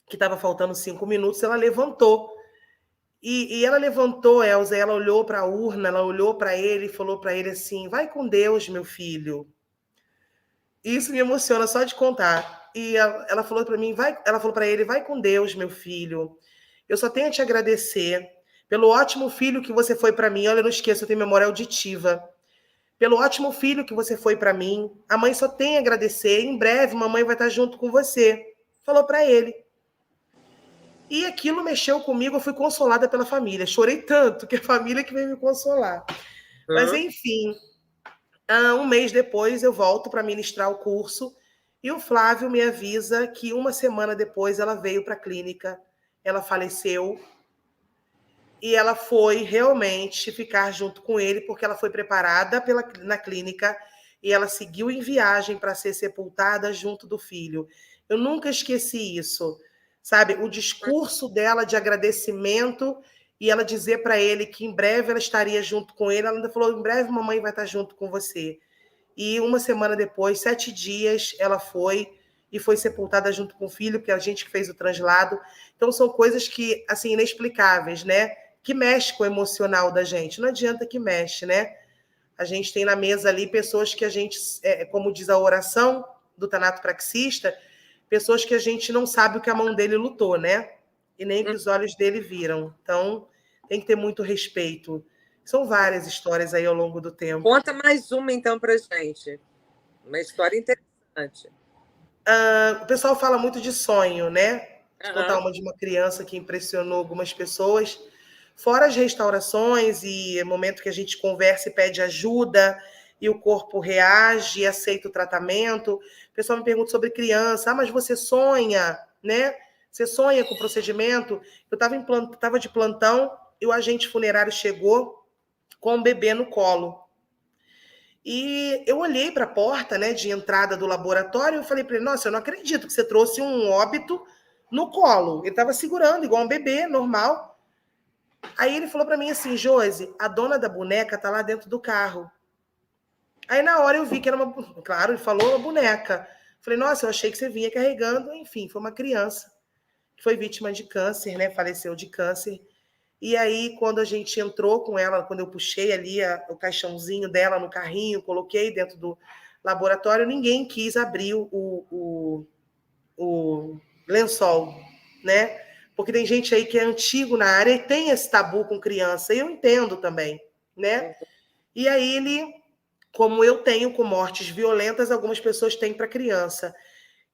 que estava faltando 5 minutos, ela levantou. E ela levantou, Elza, ela olhou para a urna, ela olhou para ele e falou para ele assim, vai com Deus, meu filho. Isso me emociona só de contar. E ela falou para mim, ela falou para ele, vai com Deus, meu filho. Eu só tenho a te agradecer pelo ótimo filho que você foi para mim. Olha, eu não esqueço, eu tenho memória auditiva. Pelo ótimo filho que você foi para mim. A mãe só tem a agradecer. Em breve, mamãe vai estar junto com você. Falou para ele. E aquilo mexeu comigo, eu fui consolada pela família. Chorei tanto que a família que veio me consolar. Mas, enfim, um mês depois eu volto para ministrar o curso e o Flávio me avisa que uma semana depois ela veio para a clínica, ela faleceu e ela foi realmente ficar junto com ele porque ela foi preparada na clínica e ela seguiu em viagem para ser sepultada junto do filho. Eu nunca esqueci isso, sabe? O discurso dela de agradecimento e ela dizer para ele que em breve ela estaria junto com ele. Ela ainda falou, em breve mamãe vai estar junto com você. E uma semana depois, 7 dias, ela foi e foi sepultada junto com o filho, porque a gente que fez o translado. Então, são coisas que, assim, inexplicáveis, né? Que mexe com o emocional da gente. Não adianta que mexe, né? A gente tem na mesa ali pessoas que a gente, como diz a oração do tanato praxista, pessoas que a gente não sabe o que a mão dele lutou, né? E nem o que os olhos dele viram. Então, tem que ter muito respeito. São várias histórias aí ao longo do tempo. Conta mais uma, então, pra gente. Uma história interessante. O pessoal fala muito de sonho, né? Vou contar uma de uma criança que impressionou algumas pessoas. Fora as restaurações e momento que a gente conversa e pede ajuda e o corpo reage e aceita o tratamento. O pessoal me pergunta sobre criança. Mas você sonha, né? Você sonha com o procedimento? Eu estava de plantão e o agente funerário chegou com um bebê no colo. E eu olhei para a porta, né, de entrada do laboratório e falei para ele, nossa, eu não acredito que você trouxe um óbito no colo. Ele estava segurando, igual um bebê, normal. Aí ele falou para mim assim, Josi, a dona da boneca está lá dentro do carro. Aí na hora eu vi que era uma... Claro, ele falou uma boneca. Falei, nossa, eu achei que você vinha carregando. Enfim, foi uma criança que foi vítima de câncer, né, faleceu de câncer. E aí, quando a gente entrou com ela, quando eu puxei ali o caixãozinho dela no carrinho, coloquei dentro do laboratório, ninguém quis abrir o lençol, né? Porque tem gente aí que é antigo na área e tem esse tabu com criança, e eu entendo também, né? E aí ele, como eu tenho com mortes violentas, algumas pessoas têm para criança.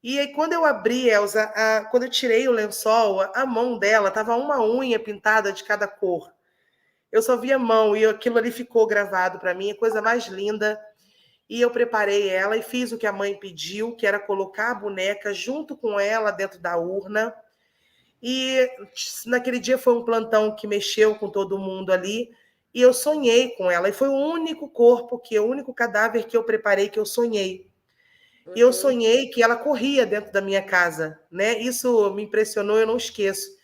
E aí, quando eu abri, Elza, quando eu tirei o lençol, a mão dela estava uma unha pintada de cada cor. Eu só vi a mão e aquilo ali ficou gravado para mim, a coisa mais linda. e eu preparei ela e fiz o que a mãe pediu, que era colocar a boneca junto com ela dentro da urna. E naquele dia foi um plantão que mexeu com todo mundo ali, e eu sonhei com ela. E foi o único corpo, o único cadáver que eu preparei, que eu sonhei. E eu Uhum. sonhei que ela corria dentro da minha casa, né? Isso me impressionou, eu não esqueço.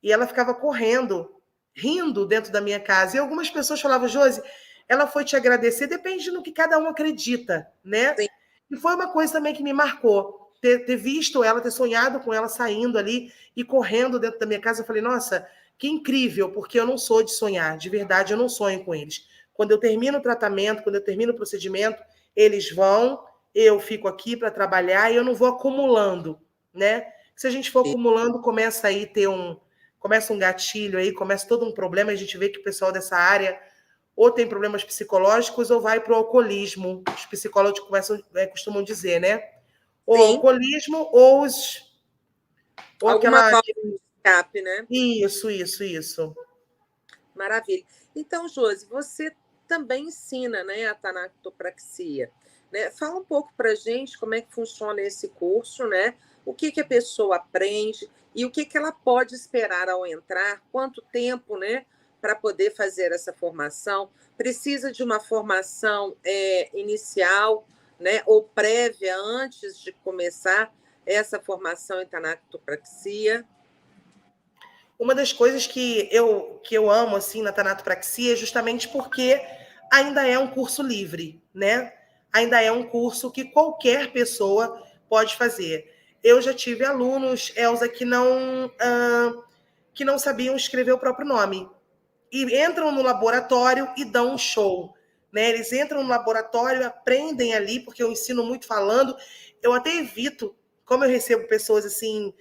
E ela ficava correndo, rindo dentro da minha casa. E algumas pessoas falavam, Josi, ela foi te agradecer, depende no que cada um acredita, né? Sim. E foi uma coisa também que me marcou. Ter visto ela, ter sonhado com ela saindo ali e correndo dentro da minha casa. Eu falei, nossa, que incrível, porque eu não sou de sonhar, de verdade, eu não sonho com eles. Quando eu termino o tratamento, quando eu termino o procedimento, eles vão, eu fico aqui para trabalhar e eu não vou acumulando, né? Se a gente for acumulando, começa um gatilho aí, começa todo um problema, a gente vê que o pessoal dessa área ou tem problemas psicológicos ou vai para o alcoolismo. Os psicólogos costumam dizer, né? Ou Sim. alcoolismo ou Alguma aquela... válvula de escape, né? Isso. Maravilha. Então, Josi, você também ensina, né, a tanatopraxia, né? Fala um pouco para a gente como é que funciona esse curso, né? O que que a pessoa aprende e o que que ela pode esperar ao entrar, quanto tempo, né, para poder fazer essa formação? Precisa de uma formação inicial, né, ou prévia antes de começar essa formação em tanatopraxia? Uma das coisas que eu amo assim na tanatopraxia é justamente porque ainda é um curso livre, né? Ainda é um curso que qualquer pessoa pode fazer. Eu já tive alunos, Elza, que não sabiam escrever o próprio nome e entram no laboratório e dão um show, né? Eles entram no laboratório, aprendem ali, porque eu ensino muito falando. Eu até evito, como eu recebo pessoas assim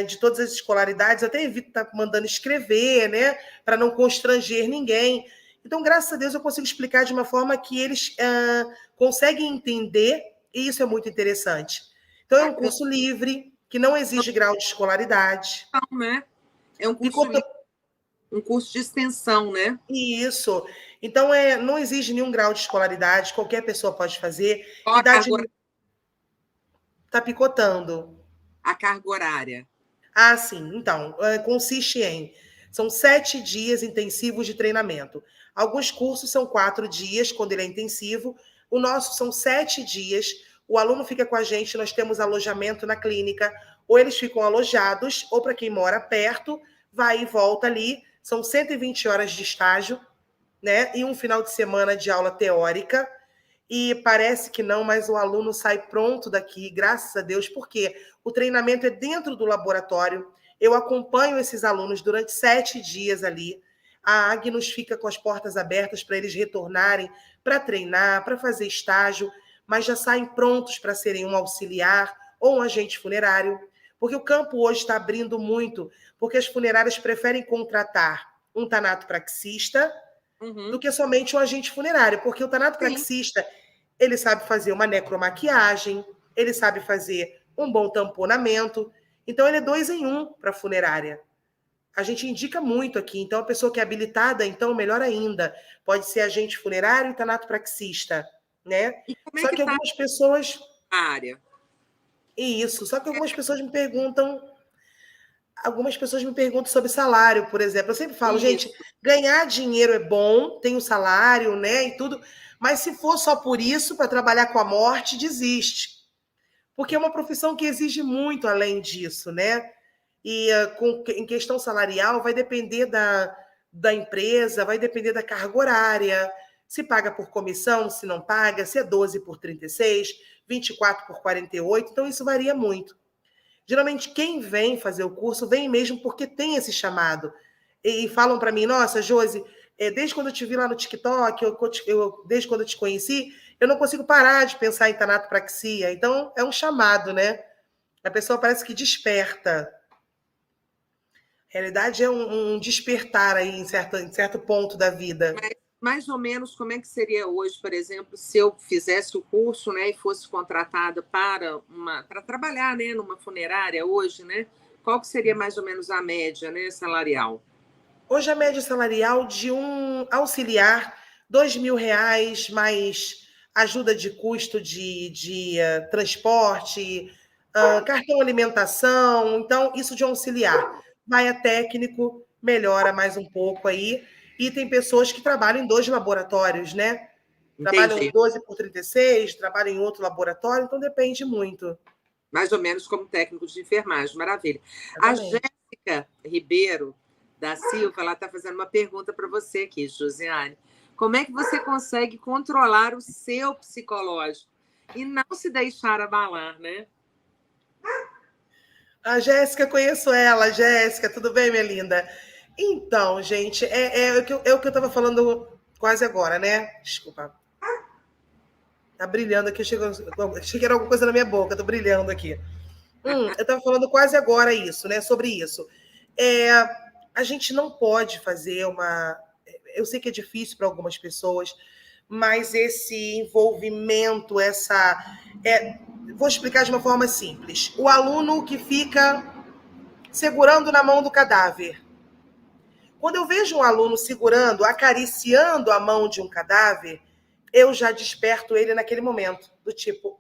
de todas as escolaridades, eu até evito estar mandando escrever, né? Para não constranger ninguém. Então, graças a Deus, eu consigo explicar de uma forma que eles conseguem entender, e isso é muito interessante. Então, é um Bacana, curso livre, que não exige grau de escolaridade. né? É um curso Ficou livre, um curso de extensão, né? Isso. Então, não exige nenhum grau de escolaridade, qualquer pessoa pode fazer. Qual Idade está picotando. a carga horária? Ah, sim. Então, consiste em... São 7 dias intensivos de treinamento. Alguns cursos são 4 dias, quando ele é intensivo. O nosso são 7 dias. O aluno fica com a gente, nós temos alojamento na clínica. Ou eles ficam alojados, ou para quem mora perto, vai e volta ali. São 120 horas de estágio, né? E um final de semana de aula teórica. E parece que não, mas o aluno sai pronto daqui, graças a Deus, porque o treinamento é dentro do laboratório. Eu acompanho esses alunos durante 7 dias ali. A Agnus fica com as portas abertas para eles retornarem, para treinar, para fazer estágio, mas já saem prontos para serem um auxiliar ou um agente funerário, porque o campo hoje está abrindo muito, porque as funerárias preferem contratar um tanatopraxista do Uhum. que somente um agente funerário, porque o Sim. tanatopraxista, ele sabe fazer uma necromaquiagem, ele sabe fazer um bom tamponamento, então ele é 2 em 1 para a funerária. A gente indica muito aqui, então a pessoa que é habilitada, então melhor ainda, pode ser agente funerário e tanatopraxista, né? E como é Só que que está algumas pessoas, a área? só que algumas pessoas me perguntam sobre salário, por exemplo. Eu sempre falo, gente, Isso. ganhar dinheiro é bom, tem o salário, né, e tudo, mas se for só por isso, para trabalhar com a morte, desiste. Porque é uma profissão que exige muito além disso, né? E em questão salarial, vai depender da empresa, vai depender da carga horária, se paga por comissão, se não paga, se é 12 por 36, 24 por 48, então isso varia muito. Geralmente, quem vem fazer o curso vem mesmo porque tem esse chamado. E falam para mim, nossa, Josi, desde quando eu te vi lá no TikTok, desde quando eu te conheci, eu não consigo parar de pensar em tanatopraxia. Então, é um chamado, né? A pessoa parece que desperta. A realidade é um despertar aí em certo ponto da vida. Mas, mais ou menos, como é que seria hoje, por exemplo, se eu fizesse o curso, né, e fosse contratada para trabalhar, né, numa funerária hoje, né? Qual que seria mais ou menos a média, né, salarial? Hoje a média salarial de um auxiliar, R$ 2.000, mais ajuda de custo de transporte, cartão alimentação, então isso de auxiliar. Vai a técnico, melhora mais um pouco aí, e tem pessoas que trabalham em 2 laboratórios, né? Trabalham Entendi. 12 por 36, trabalham em outro laboratório, então depende muito. Mais ou menos como técnico de enfermagem, maravilha. A Exatamente. Jéssica Ribeiro da Silva, ela está fazendo uma pergunta para você aqui, Josiane. Como é que você consegue controlar o seu psicológico e não se deixar abalar, né? A Jéssica, conheço ela. Jéssica, tudo bem, minha linda? Então, gente, é o que eu estava falando quase agora, né? Desculpa. Tá brilhando aqui, achei que era alguma coisa na minha boca, tô brilhando aqui. Eu estava falando quase agora isso, né? Sobre isso. A gente não pode fazer uma. Eu sei que é difícil para algumas pessoas, mas esse envolvimento, vou explicar de uma forma simples. O aluno que fica segurando na mão do cadáver. Quando eu vejo um aluno segurando, acariciando a mão de um cadáver, eu já desperto ele naquele momento, do tipo,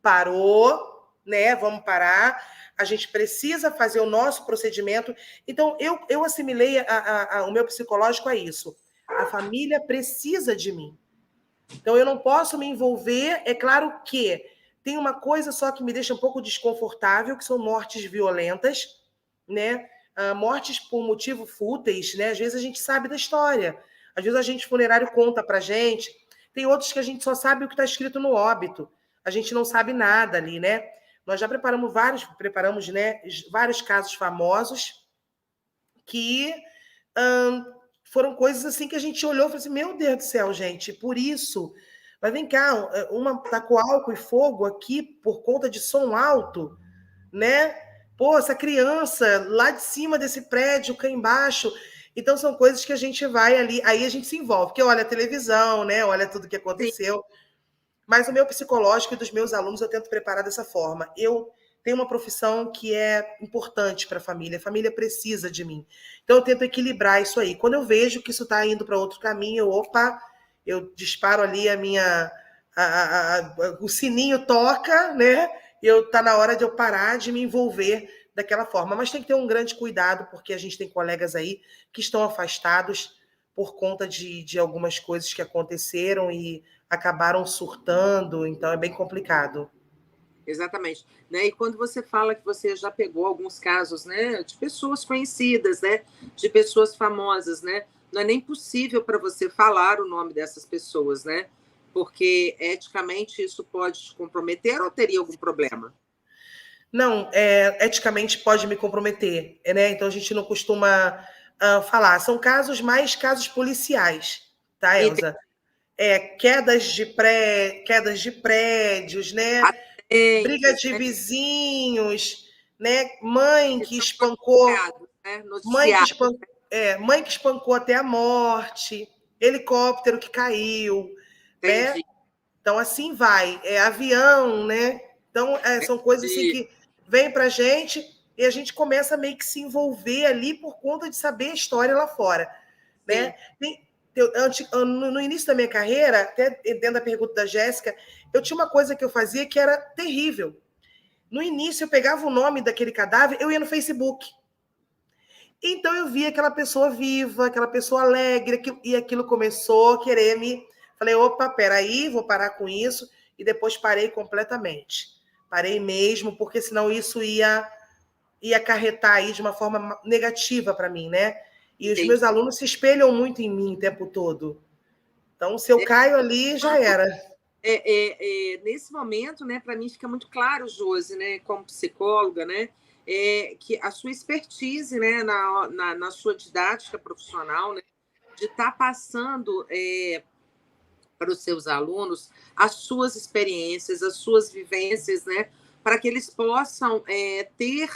parou, né? Vamos parar. A gente precisa fazer o nosso procedimento. Então, eu assimilei o meu psicológico a isso. A família precisa de mim. Então, eu não posso me envolver. É claro que tem uma coisa só que me deixa um pouco desconfortável, que são mortes violentas, né? Mortes por motivo fúteis, né? Às vezes a gente sabe da história. Às vezes a gente funerário conta pra gente. Tem outros que a gente só sabe o que está escrito no óbito. A gente não sabe nada ali, né? Nós já preparamos, né, vários casos famosos que foram coisas assim que a gente olhou e falou assim, meu Deus do céu, gente, por isso. Mas vem cá, uma tá com álcool e fogo aqui por conta de som alto, né? Pô, essa criança lá de cima desse prédio, cá embaixo. Então, são coisas que a gente vai ali, aí a gente se envolve, porque olha a televisão, né? Olha tudo que Sim. aconteceu. Mas o meu psicológico e dos meus alunos eu tento preparar dessa forma. Eu tenho uma profissão que é importante para a família precisa de mim. Então, eu tento equilibrar isso aí. Quando eu vejo que isso está indo para outro caminho, eu disparo ali a minha. O sininho toca, né? Tá na hora de eu parar de me envolver daquela forma. Mas tem que ter um grande cuidado, porque a gente tem colegas aí que estão afastados por conta de algumas coisas que aconteceram e acabaram surtando, então é bem complicado. Exatamente. Né? E quando você fala que você já pegou alguns casos, né, de pessoas conhecidas, né, de pessoas famosas, né, não é nem possível para você falar o nome dessas pessoas, né, porque eticamente isso pode te comprometer ou teria algum problema? Não, eticamente pode me comprometer, né? Então a gente não costuma falar. São casos policiais, tá, Entendi. Elza? Quedas de prédios, né? Briga Acidentes, de né, vizinhos, né? que são noticiados, né, noticiados. Mãe que espancou até a morte, helicóptero que caiu, né? Entendi. Então assim vai, avião, né? Então são coisas assim Entendi. que vêm para a gente e a gente começa a meio que se envolver ali por conta de saber a história lá fora, Sim. né? No início da minha carreira, até dentro da pergunta da Jéssica, eu tinha uma coisa que eu fazia que era terrível. No início, eu pegava o nome daquele cadáver, eu ia no Facebook. Então, eu via aquela pessoa viva, aquela pessoa alegre, e aquilo começou a querer me... Falei, opa, peraí, vou parar com isso. E depois parei completamente. Parei mesmo, porque senão isso ia acarretar aí de uma forma negativa para mim, né? E os meus Entendi. alunos se espelham muito em mim o tempo todo. Então, se eu caio ali, já era. Nesse momento, né, para mim fica muito claro, Josi, né, como psicóloga, né, que a sua expertise, né, na sua didática profissional, né, de estar passando para os seus alunos as suas experiências, as suas vivências, né, para que eles possam ter,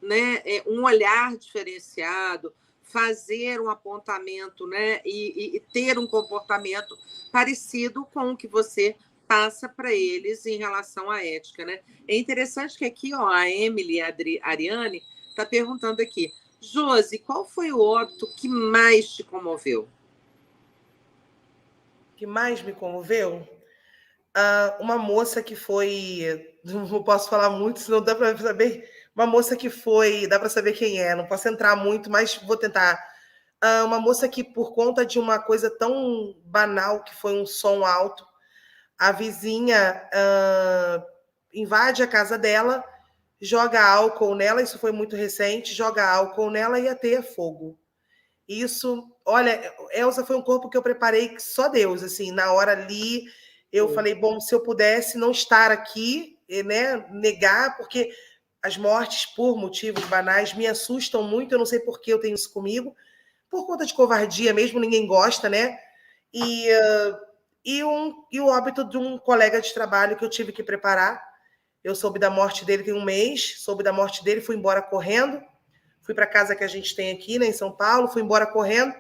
né, um olhar diferenciado, fazer um apontamento, né, e ter um comportamento parecido com o que você passa para eles em relação à ética, né? É interessante que aqui, ó, a Emily Ariane está perguntando aqui, Josi, qual foi o óbito que mais te comoveu? O que mais me comoveu? uma moça que foi, não posso falar muito, senão dá para saber, uma moça que foi, dá para saber quem é, não posso entrar muito, mas vou tentar. Uma moça que, por conta de uma coisa tão banal, que foi um som alto, a vizinha invade a casa dela, joga álcool nela, isso foi muito recente, joga álcool nela e ateia fogo. Isso, olha, Elza, foi um corpo que eu preparei que só Deus, assim, na hora ali, eu falei, bom, se eu pudesse não estar aqui, né, negar, porque as mortes por motivos banais me assustam muito, eu não sei por que eu tenho isso comigo, por conta de covardia mesmo, ninguém gosta, né? E, e o óbito de um colega de trabalho que eu tive que preparar. Eu soube da morte dele tem um mês, soube da morte dele, fui embora correndo, fui para a casa que a gente tem aqui, né, em São Paulo, fui embora correndo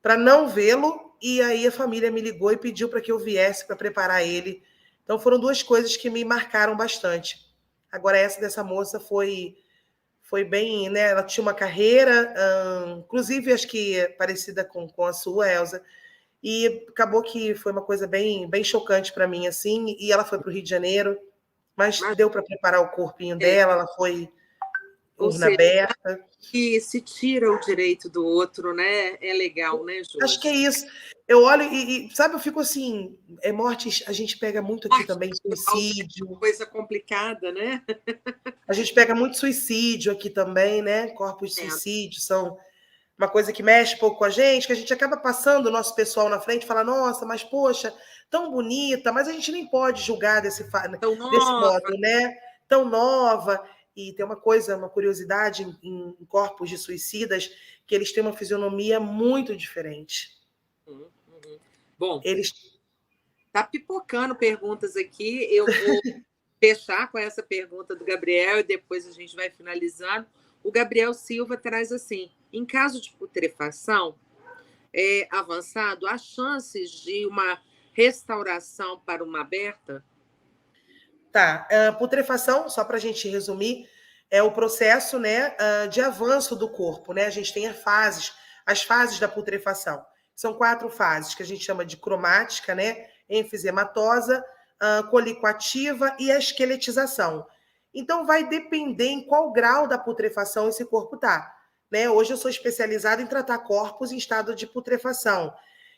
para não vê-lo, e aí a família me ligou e pediu para que eu viesse para preparar ele. Então foram duas coisas que me marcaram bastante. Agora essa dessa moça foi bem, né? Ela tinha uma carreira, inclusive acho que é parecida com a sua, Elza, e acabou que foi uma coisa bem chocante para mim, assim, e ela foi para o Rio de Janeiro, mas deu para preparar o corpinho dela, ela foi Ou urna seja, aberta. que se tira o direito do outro, né? É legal, né, Josi? Acho que é isso. Eu olho sabe, eu fico assim, mortes, a gente pega muito aqui também, suicídio. Coisa complicada, né? A gente pega muito suicídio aqui também, né? Corpos de suicídio são uma coisa que mexe um pouco com a gente, que a gente acaba passando o nosso pessoal na frente e fala, nossa, mas poxa, tão bonita, mas a gente nem pode julgar desse modo, né? Tão nova. E tem uma coisa, uma curiosidade em corpos de suicidas, que eles têm uma fisionomia muito diferente. Bom, eles tá pipocando perguntas aqui, eu vou fechar com essa pergunta do Gabriel e depois a gente vai finalizando. O Gabriel Silva traz assim, em caso de putrefação avançado, há chances de uma restauração para uma aberta? Tá, putrefação, só para a gente resumir, é o processo, né, de avanço do corpo, né? A gente tem as fases da putrefação. São 4 fases que a gente chama de cromática, né, enfisematosa, colicoativa e a esqueletização. Então vai depender em qual grau da putrefação esse corpo está, né? Hoje eu sou especializada em tratar corpos em estado de putrefação.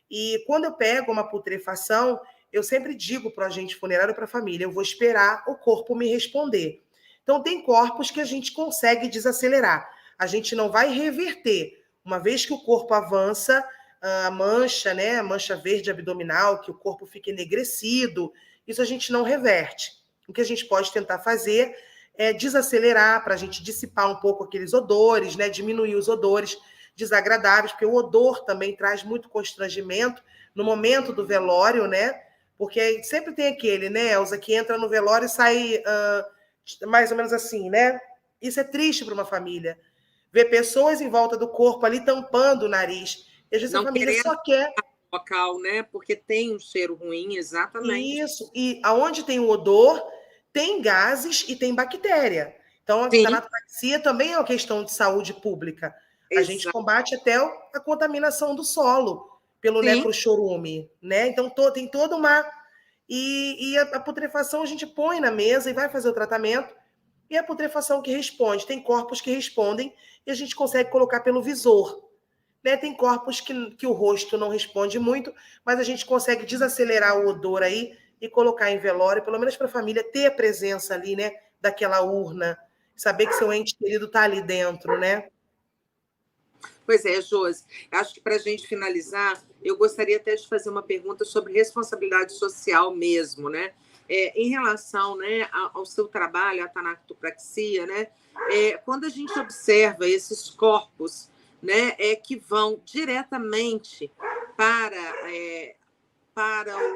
E quando eu pego uma putrefação, eu sempre digo para o agente funerário, para a família, eu vou esperar o corpo me responder. Então, tem corpos que a gente consegue desacelerar. A gente não vai reverter. Uma vez que o corpo avança, a mancha, né, a mancha verde abdominal, que o corpo fica enegrecido, isso a gente não reverte. O que a gente pode tentar fazer é desacelerar, para a gente dissipar um pouco aqueles odores, né, diminuir os odores desagradáveis, porque o odor também traz muito constrangimento no momento do velório, né? Porque sempre tem aquele, né, Elza, que entra no velório e sai mais ou menos assim, né? Isso é triste para uma família. Ver pessoas em volta do corpo ali tampando o nariz. E às vezes a família só quer local, né? Porque tem um cheiro ruim, exatamente. Isso. E aonde tem o odor, tem gases e tem bactéria. Então, a tanatopraxia também é uma questão de saúde pública. A gente combate até a contaminação do solo pelo necrochorume, né? Então, tem toda uma... E a putrefação a gente põe na mesa e vai fazer o tratamento, e a putrefação que responde. Tem corpos que respondem e a gente consegue colocar pelo visor. Né? Tem corpos que o rosto não responde muito, mas a gente consegue desacelerar o odor aí e colocar em velório, pelo menos para a família ter a presença ali, né, daquela urna, saber que seu ente querido está ali dentro, né? Pois é, Josi. Acho que para a gente finalizar, eu gostaria até de fazer uma pergunta sobre responsabilidade social mesmo, né? Em relação, né, ao seu trabalho, a tanatopraxia, né? Quando a gente observa esses corpos, né, que vão diretamente para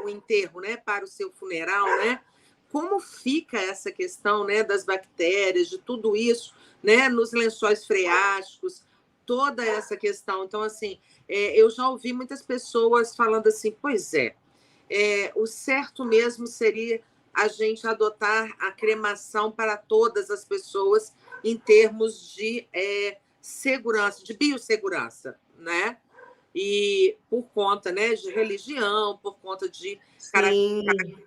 o enterro, né, para o seu funeral, né? Como fica essa questão, né, das bactérias, de tudo isso, né, nos lençóis freáticos, toda essa questão. Então, assim, eu já ouvi muitas pessoas falando assim, pois o certo mesmo seria a gente adotar a cremação para todas as pessoas em termos de segurança, de biossegurança, né? E por conta, né, de religião, por conta de características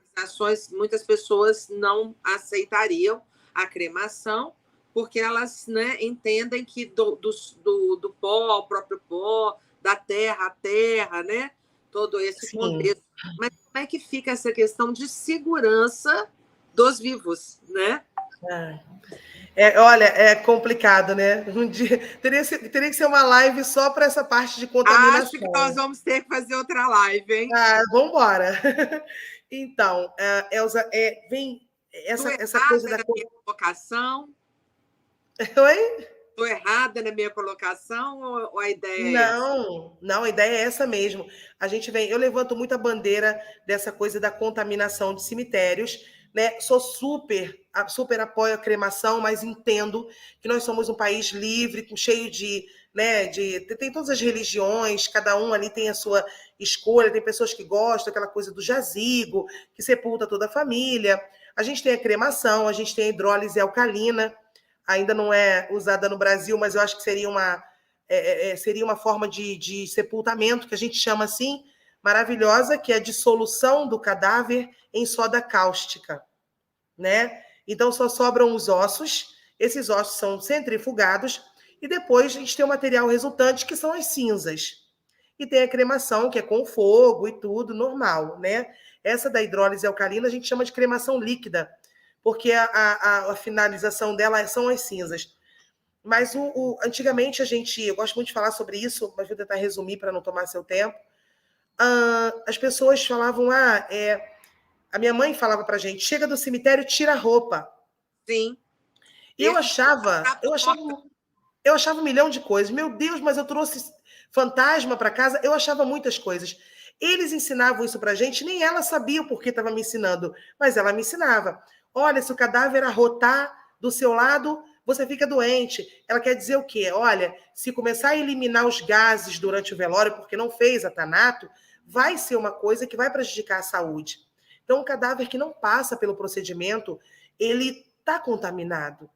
muitas pessoas não aceitariam a cremação, porque elas, né, entendem que do pó, o próprio pó, da terra à terra, né, todo esse contexto. Mas como é que fica essa questão de segurança dos vivos, né? Olha, é complicado, né? Um dia teria que ser uma live só para essa parte de contaminação. Acho que nós vamos ter que fazer outra live, hein? Vamos embora. Então, Elza, vem essa coisa da minha colocação. Oi? Estou errada na minha colocação ou a ideia é essa? Não, a ideia é essa mesmo. Eu levanto muito a bandeira dessa coisa da contaminação de cemitérios, né? Sou super apoio a cremação, mas entendo que nós somos um país livre, cheio de, né, tem todas as religiões, cada um ali tem a sua escolha, tem pessoas que gostam, aquela coisa do jazigo, que sepulta toda a família. A gente tem a cremação, a gente tem a hidrólise alcalina, ainda não é usada no Brasil, mas eu acho que seria uma forma de sepultamento, que a gente chama assim, maravilhosa, que é a dissolução do cadáver em soda cáustica, né? Então só sobram os ossos, esses ossos são centrifugados, e depois a gente tem o material resultante, que são as cinzas. E tem a cremação, que é com fogo e tudo, normal, né? Essa da hidrólise alcalina a gente chama de cremação líquida, porque a finalização dela são as cinzas. Mas antigamente eu gosto muito de falar sobre isso, mas vou tentar resumir para não tomar seu tempo. As pessoas falavam, a minha mãe falava para a gente, chega do cemitério, tira a roupa. Sim. E eu achava um milhão de coisas. Meu Deus, mas eu trouxe fantasma para casa. Eu achava muitas coisas. Eles ensinavam isso para a gente, nem ela sabia o porquê estava me ensinando, mas ela me ensinava. Olha, se o cadáver arrotar do seu lado, você fica doente. Ela quer dizer o quê? Olha, se começar a eliminar os gases durante o velório, porque não fez atanato, vai ser uma coisa que vai prejudicar a saúde. Então, o cadáver que não passa pelo procedimento, ele está contaminado.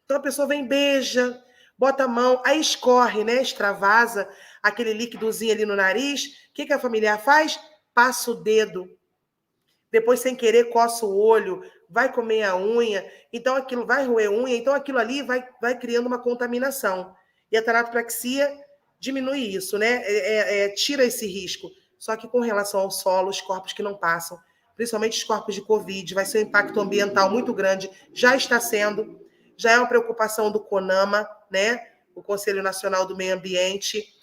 Então, a pessoa vem, beija, bota a mão, aí escorre, né? Extravasa aquele líquidozinho ali no nariz. O que a familiar faz? Passa o dedo. Depois, sem querer, coça o olho, vai comer a unha, então aquilo vai roer a unha, então aquilo ali vai criando uma contaminação. E a tanatopraxia diminui isso, né? Tira esse risco. Só que com relação ao solo, os corpos que não passam, principalmente os corpos de Covid, vai ser um impacto ambiental muito grande, já está sendo, já é uma preocupação do CONAMA, né? O Conselho Nacional do Meio Ambiente.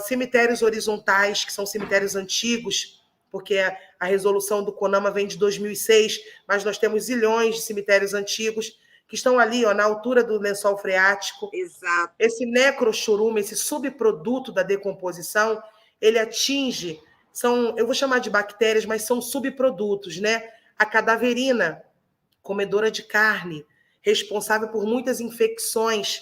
Cemitérios horizontais, que são cemitérios antigos, porque a resolução do CONAMA vem de 2006, mas nós temos zilhões de cemitérios antigos que estão ali, na altura do lençol freático. Exato. Esse necrochorume, esse subproduto da decomposição, ele atinge, eu vou chamar de bactérias, mas são subprodutos, né? A cadaverina, comedora de carne, responsável por muitas infecções.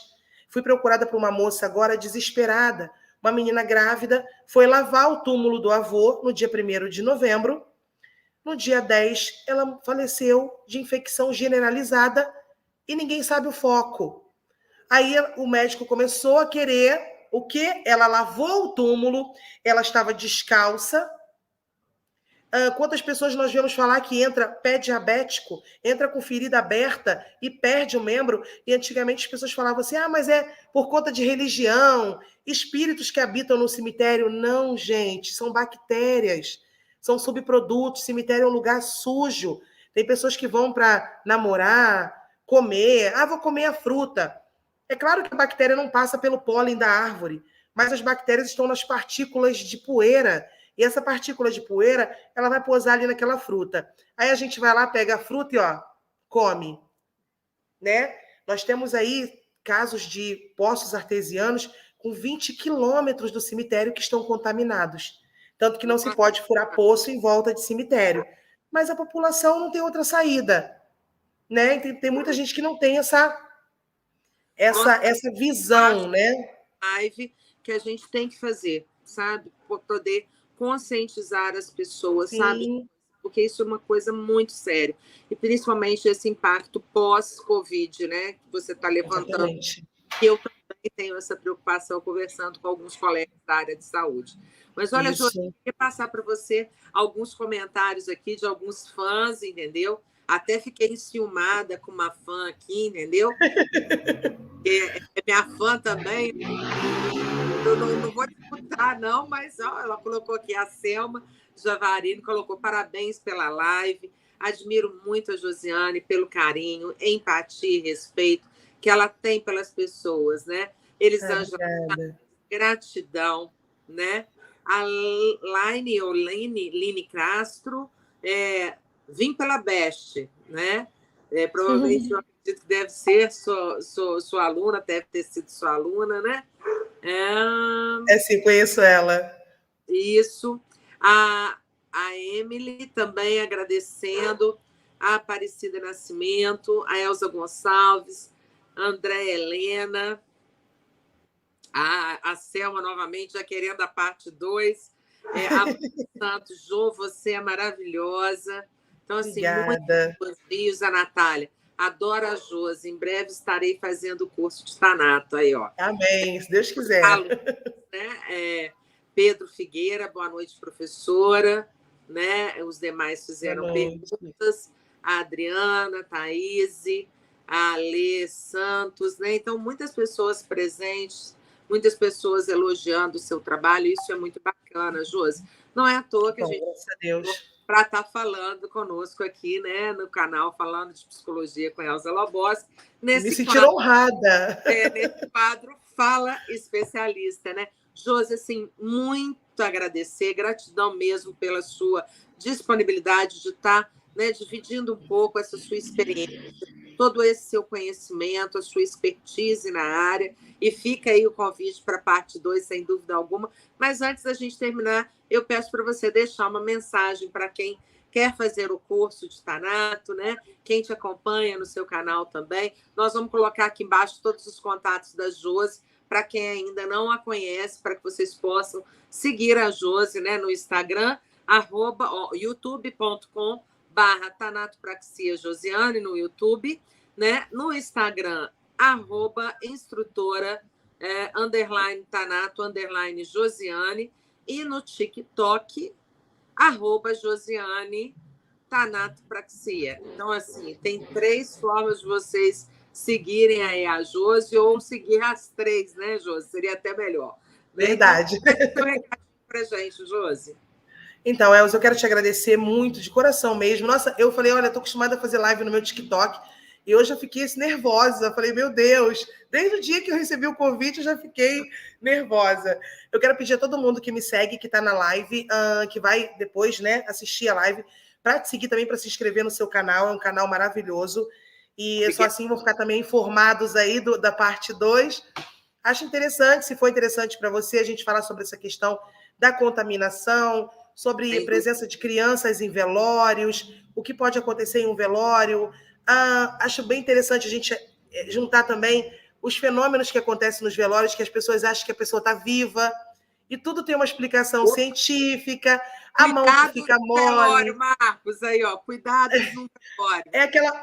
Fui procurada por uma moça agora desesperada, uma menina grávida, foi lavar o túmulo do avô no dia 1º de novembro. No dia 10, ela faleceu de infecção generalizada e ninguém sabe o foco. Aí o médico começou a querer o quê? Ela lavou o túmulo, ela estava descalça. Quantas pessoas nós vemos falar que entra pé diabético, entra com ferida aberta e perde o membro, e antigamente as pessoas falavam assim, mas é por conta de religião, espíritos que habitam no cemitério. Não, gente, são bactérias, são subprodutos, cemitério é um lugar sujo, tem pessoas que vão para namorar, comer, vou comer a fruta. É claro que a bactéria não passa pelo pólen da árvore, mas as bactérias estão nas partículas de poeira, e essa partícula de poeira, ela vai pousar ali naquela fruta. Aí a gente vai lá, pega a fruta e, come. Né? Nós temos aí casos de poços artesianos com 20 quilômetros do cemitério que estão contaminados. Tanto que não se pode furar poço em volta de cemitério. Mas a população não tem outra saída. Né? Tem muita gente que não tem essa visão, né? Live que a gente tem que fazer, sabe? Por poder conscientizar as pessoas, sim, sabe? Porque isso é uma coisa muito séria. E principalmente esse impacto pós-Covid, né? Que você está levantando. Exatamente. Eu também tenho essa preocupação conversando com alguns colegas da área de saúde. Mas olha, Jô, eu Isso. queria passar para você alguns comentários aqui de alguns fãs, entendeu? Até fiquei enciumada com uma fã aqui, entendeu? É minha fã também. Eu não vou disputar, não, mas ó, ela colocou aqui, a Selma Javarino colocou parabéns pela live. Admiro muito a Josiane pelo carinho, empatia e respeito que ela tem pelas pessoas, né? Elisângela, Obrigada. gratidão, né? A Line Castro, vim pela Best, né? Provavelmente eu acredito que deve ser sua aluna, deve ter sido sua aluna, né? Sim, conheço ela. Isso. A Emily também agradecendo, a Aparecida Nascimento, a Elza Gonçalves, a André Helena, a Selma novamente, já querendo a parte 2. A Santos, Jô, você é maravilhosa. Então, assim, Obrigada. muitos elogios. A Natália, adoro a Josi. Em breve estarei fazendo o curso de Tanato. Aí, ó. Amém, se Deus quiser. Né? Pedro Figueira, boa noite, professora. Né? Os demais fizeram perguntas. A Adriana, a Thaís, a Alê Santos. Né? Então, muitas pessoas presentes, muitas pessoas elogiando o seu trabalho. Isso é muito bacana, Josi. Não é à toa que a gente... Graças a Deus. Para estar falando conosco aqui, né, no canal, falando de psicologia com a Elza Loboski. Me sentiram honrada. Nesse quadro Fala Especialista, né? Josi, assim, muito agradecer, gratidão mesmo pela sua disponibilidade de estar, né, dividindo um pouco essa sua experiência, todo esse seu conhecimento, a sua expertise na área, e fica aí o convite para a parte 2, sem dúvida alguma. Mas antes da gente terminar, eu peço para você deixar uma mensagem para quem quer fazer o curso de Tanato, né? Quem te acompanha no seu canal também. Nós vamos colocar aqui embaixo todos os contatos da Josi, para quem ainda não a conhece, para que vocês possam seguir a Josi, né, no Instagram, youtube.com/Tanatopraxia Josiane no YouTube, né? No Instagram, @instrutora _Tanato _Josiane, e no TikTok, @Josiane Tanatopraxia. Então, assim, tem 3 formas de vocês seguirem aí a Josi, ou seguir as 3, né, Josi? Seria até melhor. Verdade. Então, um recadinho pra gente, Josi. Então, Elza, eu quero te agradecer muito, de coração mesmo. Nossa, eu falei, olha, estou acostumada a fazer live no meu TikTok, e hoje eu fiquei nervosa. Eu falei, meu Deus, desde o dia que eu recebi o convite, eu já fiquei nervosa. Eu quero pedir a todo mundo que me segue, que está na live, que vai depois, né, assistir a live, para te seguir também, para se inscrever no seu canal. É um canal maravilhoso. E só assim vão ficar também informados aí da parte 2. Acho interessante, se for interessante para você, a gente falar sobre essa questão da contaminação, sobre presença de crianças em velórios, o que pode acontecer em um velório. Acho bem interessante a gente juntar também os fenômenos que acontecem nos velórios, que as pessoas acham que a pessoa está viva, e tudo tem uma explicação científica. A mão que fica mole. Velório, Marcos, aí, ó, cuidado no velório.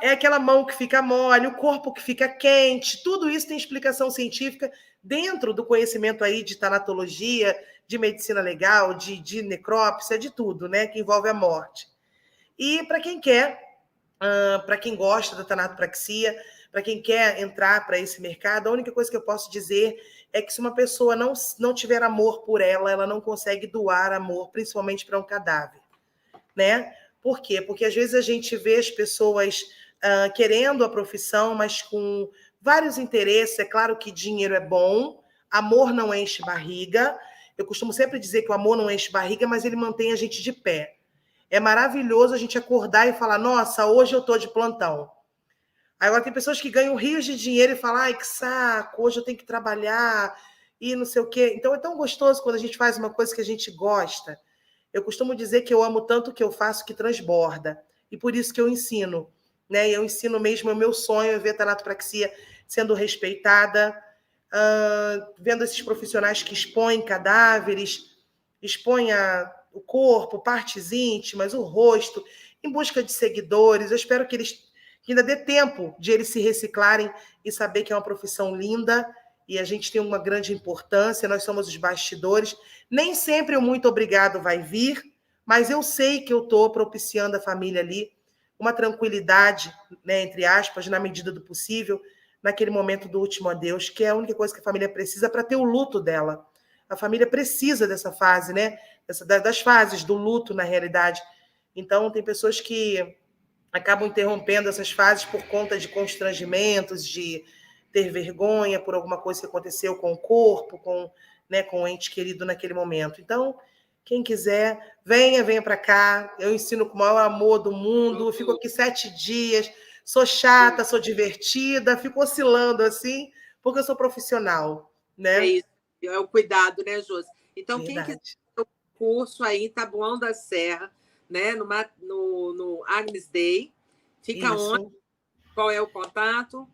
É aquela mão que fica mole, o corpo que fica quente, tudo isso tem explicação científica dentro do conhecimento aí de tanatologia, de medicina legal, de necrópsia, de tudo, né, que envolve a morte. E para quem quer, para quem gosta da tanatopraxia, para quem quer entrar para esse mercado, a única coisa que eu posso dizer é que se uma pessoa não tiver amor por ela, ela não consegue doar amor, principalmente para um cadáver, né? Por quê? Porque às vezes a gente vê as pessoas querendo a profissão, mas com vários interesses. É claro que dinheiro é bom, amor não enche barriga. Eu costumo sempre dizer que o amor não enche barriga, mas ele mantém a gente de pé. É maravilhoso a gente acordar e falar, nossa, hoje eu estou de plantão. Agora tem pessoas que ganham rios de dinheiro e falam, ai, que saco, hoje eu tenho que trabalhar e não sei o quê. Então é tão gostoso quando a gente faz uma coisa que a gente gosta. Eu costumo dizer que eu amo tanto o que eu faço que transborda. E por isso que eu ensino. Né? Eu ensino mesmo, é o meu sonho é ver a tanatopraxia sendo respeitada, vendo esses profissionais que expõem cadáveres, expõem o corpo, partes íntimas, o rosto, em busca de seguidores. Eu espero que ainda dê tempo de eles se reciclarem e saber que é uma profissão linda e a gente tem uma grande importância, nós somos os bastidores. Nem sempre o muito obrigado vai vir, mas eu sei que eu estou propiciando a família ali uma tranquilidade, né, entre aspas, na medida do possível, naquele momento do último adeus, que é a única coisa que a família precisa para ter o luto dela. A família precisa dessa fase, né? Das fases do luto, na realidade. Então, tem pessoas que acabam interrompendo essas fases por conta de constrangimentos, de ter vergonha por alguma coisa que aconteceu com o corpo, né, com o ente querido naquele momento. Então, quem quiser, venha para cá. Eu ensino com o maior amor do mundo. Eu fico aqui 7 dias. Sou chata, sou divertida, fico oscilando assim, porque eu sou profissional, É né? isso, é o cuidado, né, Josi? Então, quem quiser Verdade. o curso aí em Taboão da Serra, né, no Agnes Day, fica onde? Isso. Qual é o contato?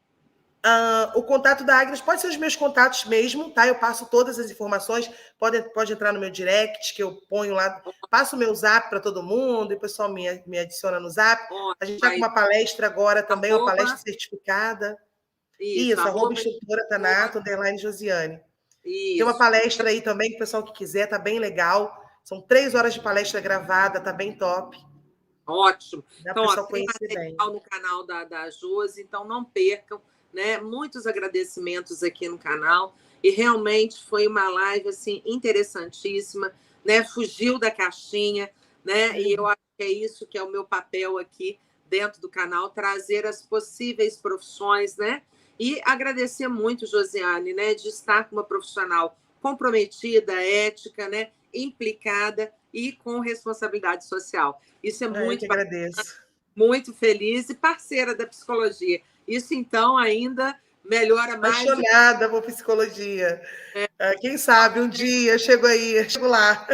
O contato da Agnes pode ser os meus contatos mesmo, tá? Eu passo todas as informações, pode entrar no meu direct, que eu ponho lá, passo o meu zap para todo mundo, e o pessoal me adiciona no zap. A gente está com Aí, uma palestra agora também, uma palestra arroba, certificada. isso, Isso, arroba, instrutora Tanato, _ Josiane. Tem uma isso. palestra aí também, que o pessoal que quiser, tá bem legal. São 3 horas de palestra gravada, tá bem top. Ótimo. Dá Então, para o ó, pessoal tem conhecer bem. material no canal da Josi, então não percam, né? Muitos agradecimentos aqui no canal. E realmente foi uma live assim interessantíssima, né? Fugiu da caixinha, né? E eu acho que é isso que é o meu papel aqui dentro do canal, trazer as possíveis profissões, né? E agradecer muito, Josiane, né, de estar com uma profissional comprometida, ética, né, implicada e com responsabilidade social. Isso é Eu que muito bacana, agradeço. muito feliz e parceira da psicologia. Isso, então, ainda melhora mais. Apaixonada por psicologia. Quem sabe um dia eu chego aí, eu chego lá.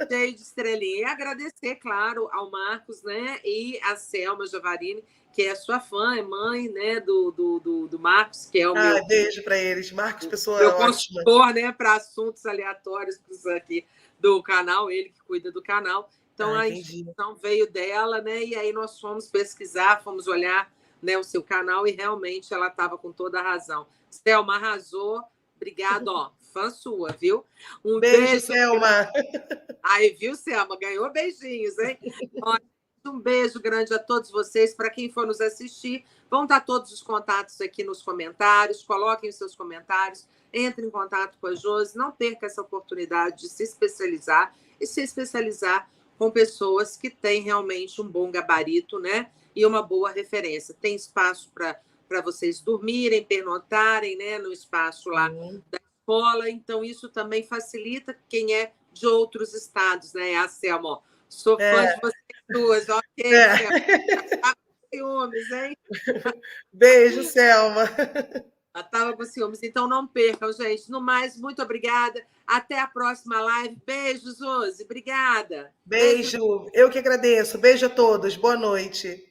Cheio de estrelinha. E agradecer, claro, ao Marcos, né, e a Selma Javarini, que é sua fã, é mãe, né, do Marcos, que é o Beijo para eles. Marcos, pessoa meu ótima. consultor, né, para assuntos aleatórios aqui do canal, ele que cuida do canal. Então, a Entendi. inspiração veio dela, né, e aí nós fomos pesquisar, fomos olhar, né, o seu canal e realmente ela estava com toda a razão. Selma arrasou. Obrigado, ó, fã sua, viu? Um Beijo, beijo. Selma. Aí, viu, Selma? Ganhou beijinhos, hein? Olha, um beijo grande a todos vocês. Para quem for nos assistir, vão estar todos os contatos aqui nos comentários. Coloquem os seus comentários. Entre em contato com a Josi. Não perca essa oportunidade de se especializar e se especializar com pessoas que têm realmente um bom gabarito, né? E uma boa referência. Tem espaço para vocês dormirem, pernotarem, né? No espaço lá da escola. Então, isso também facilita quem é de outros estados, né? A Selma, ó, sou fã de vocês duas, ok, Selma? Tá com ciúmes, hein? Beijo, Selma. Ela estava com ciúmes, então não percam, gente. No mais, muito obrigada. Até a próxima live. Beijos, Josi. Obrigada. Beijo. Eu que agradeço. Beijo a todos. Boa noite.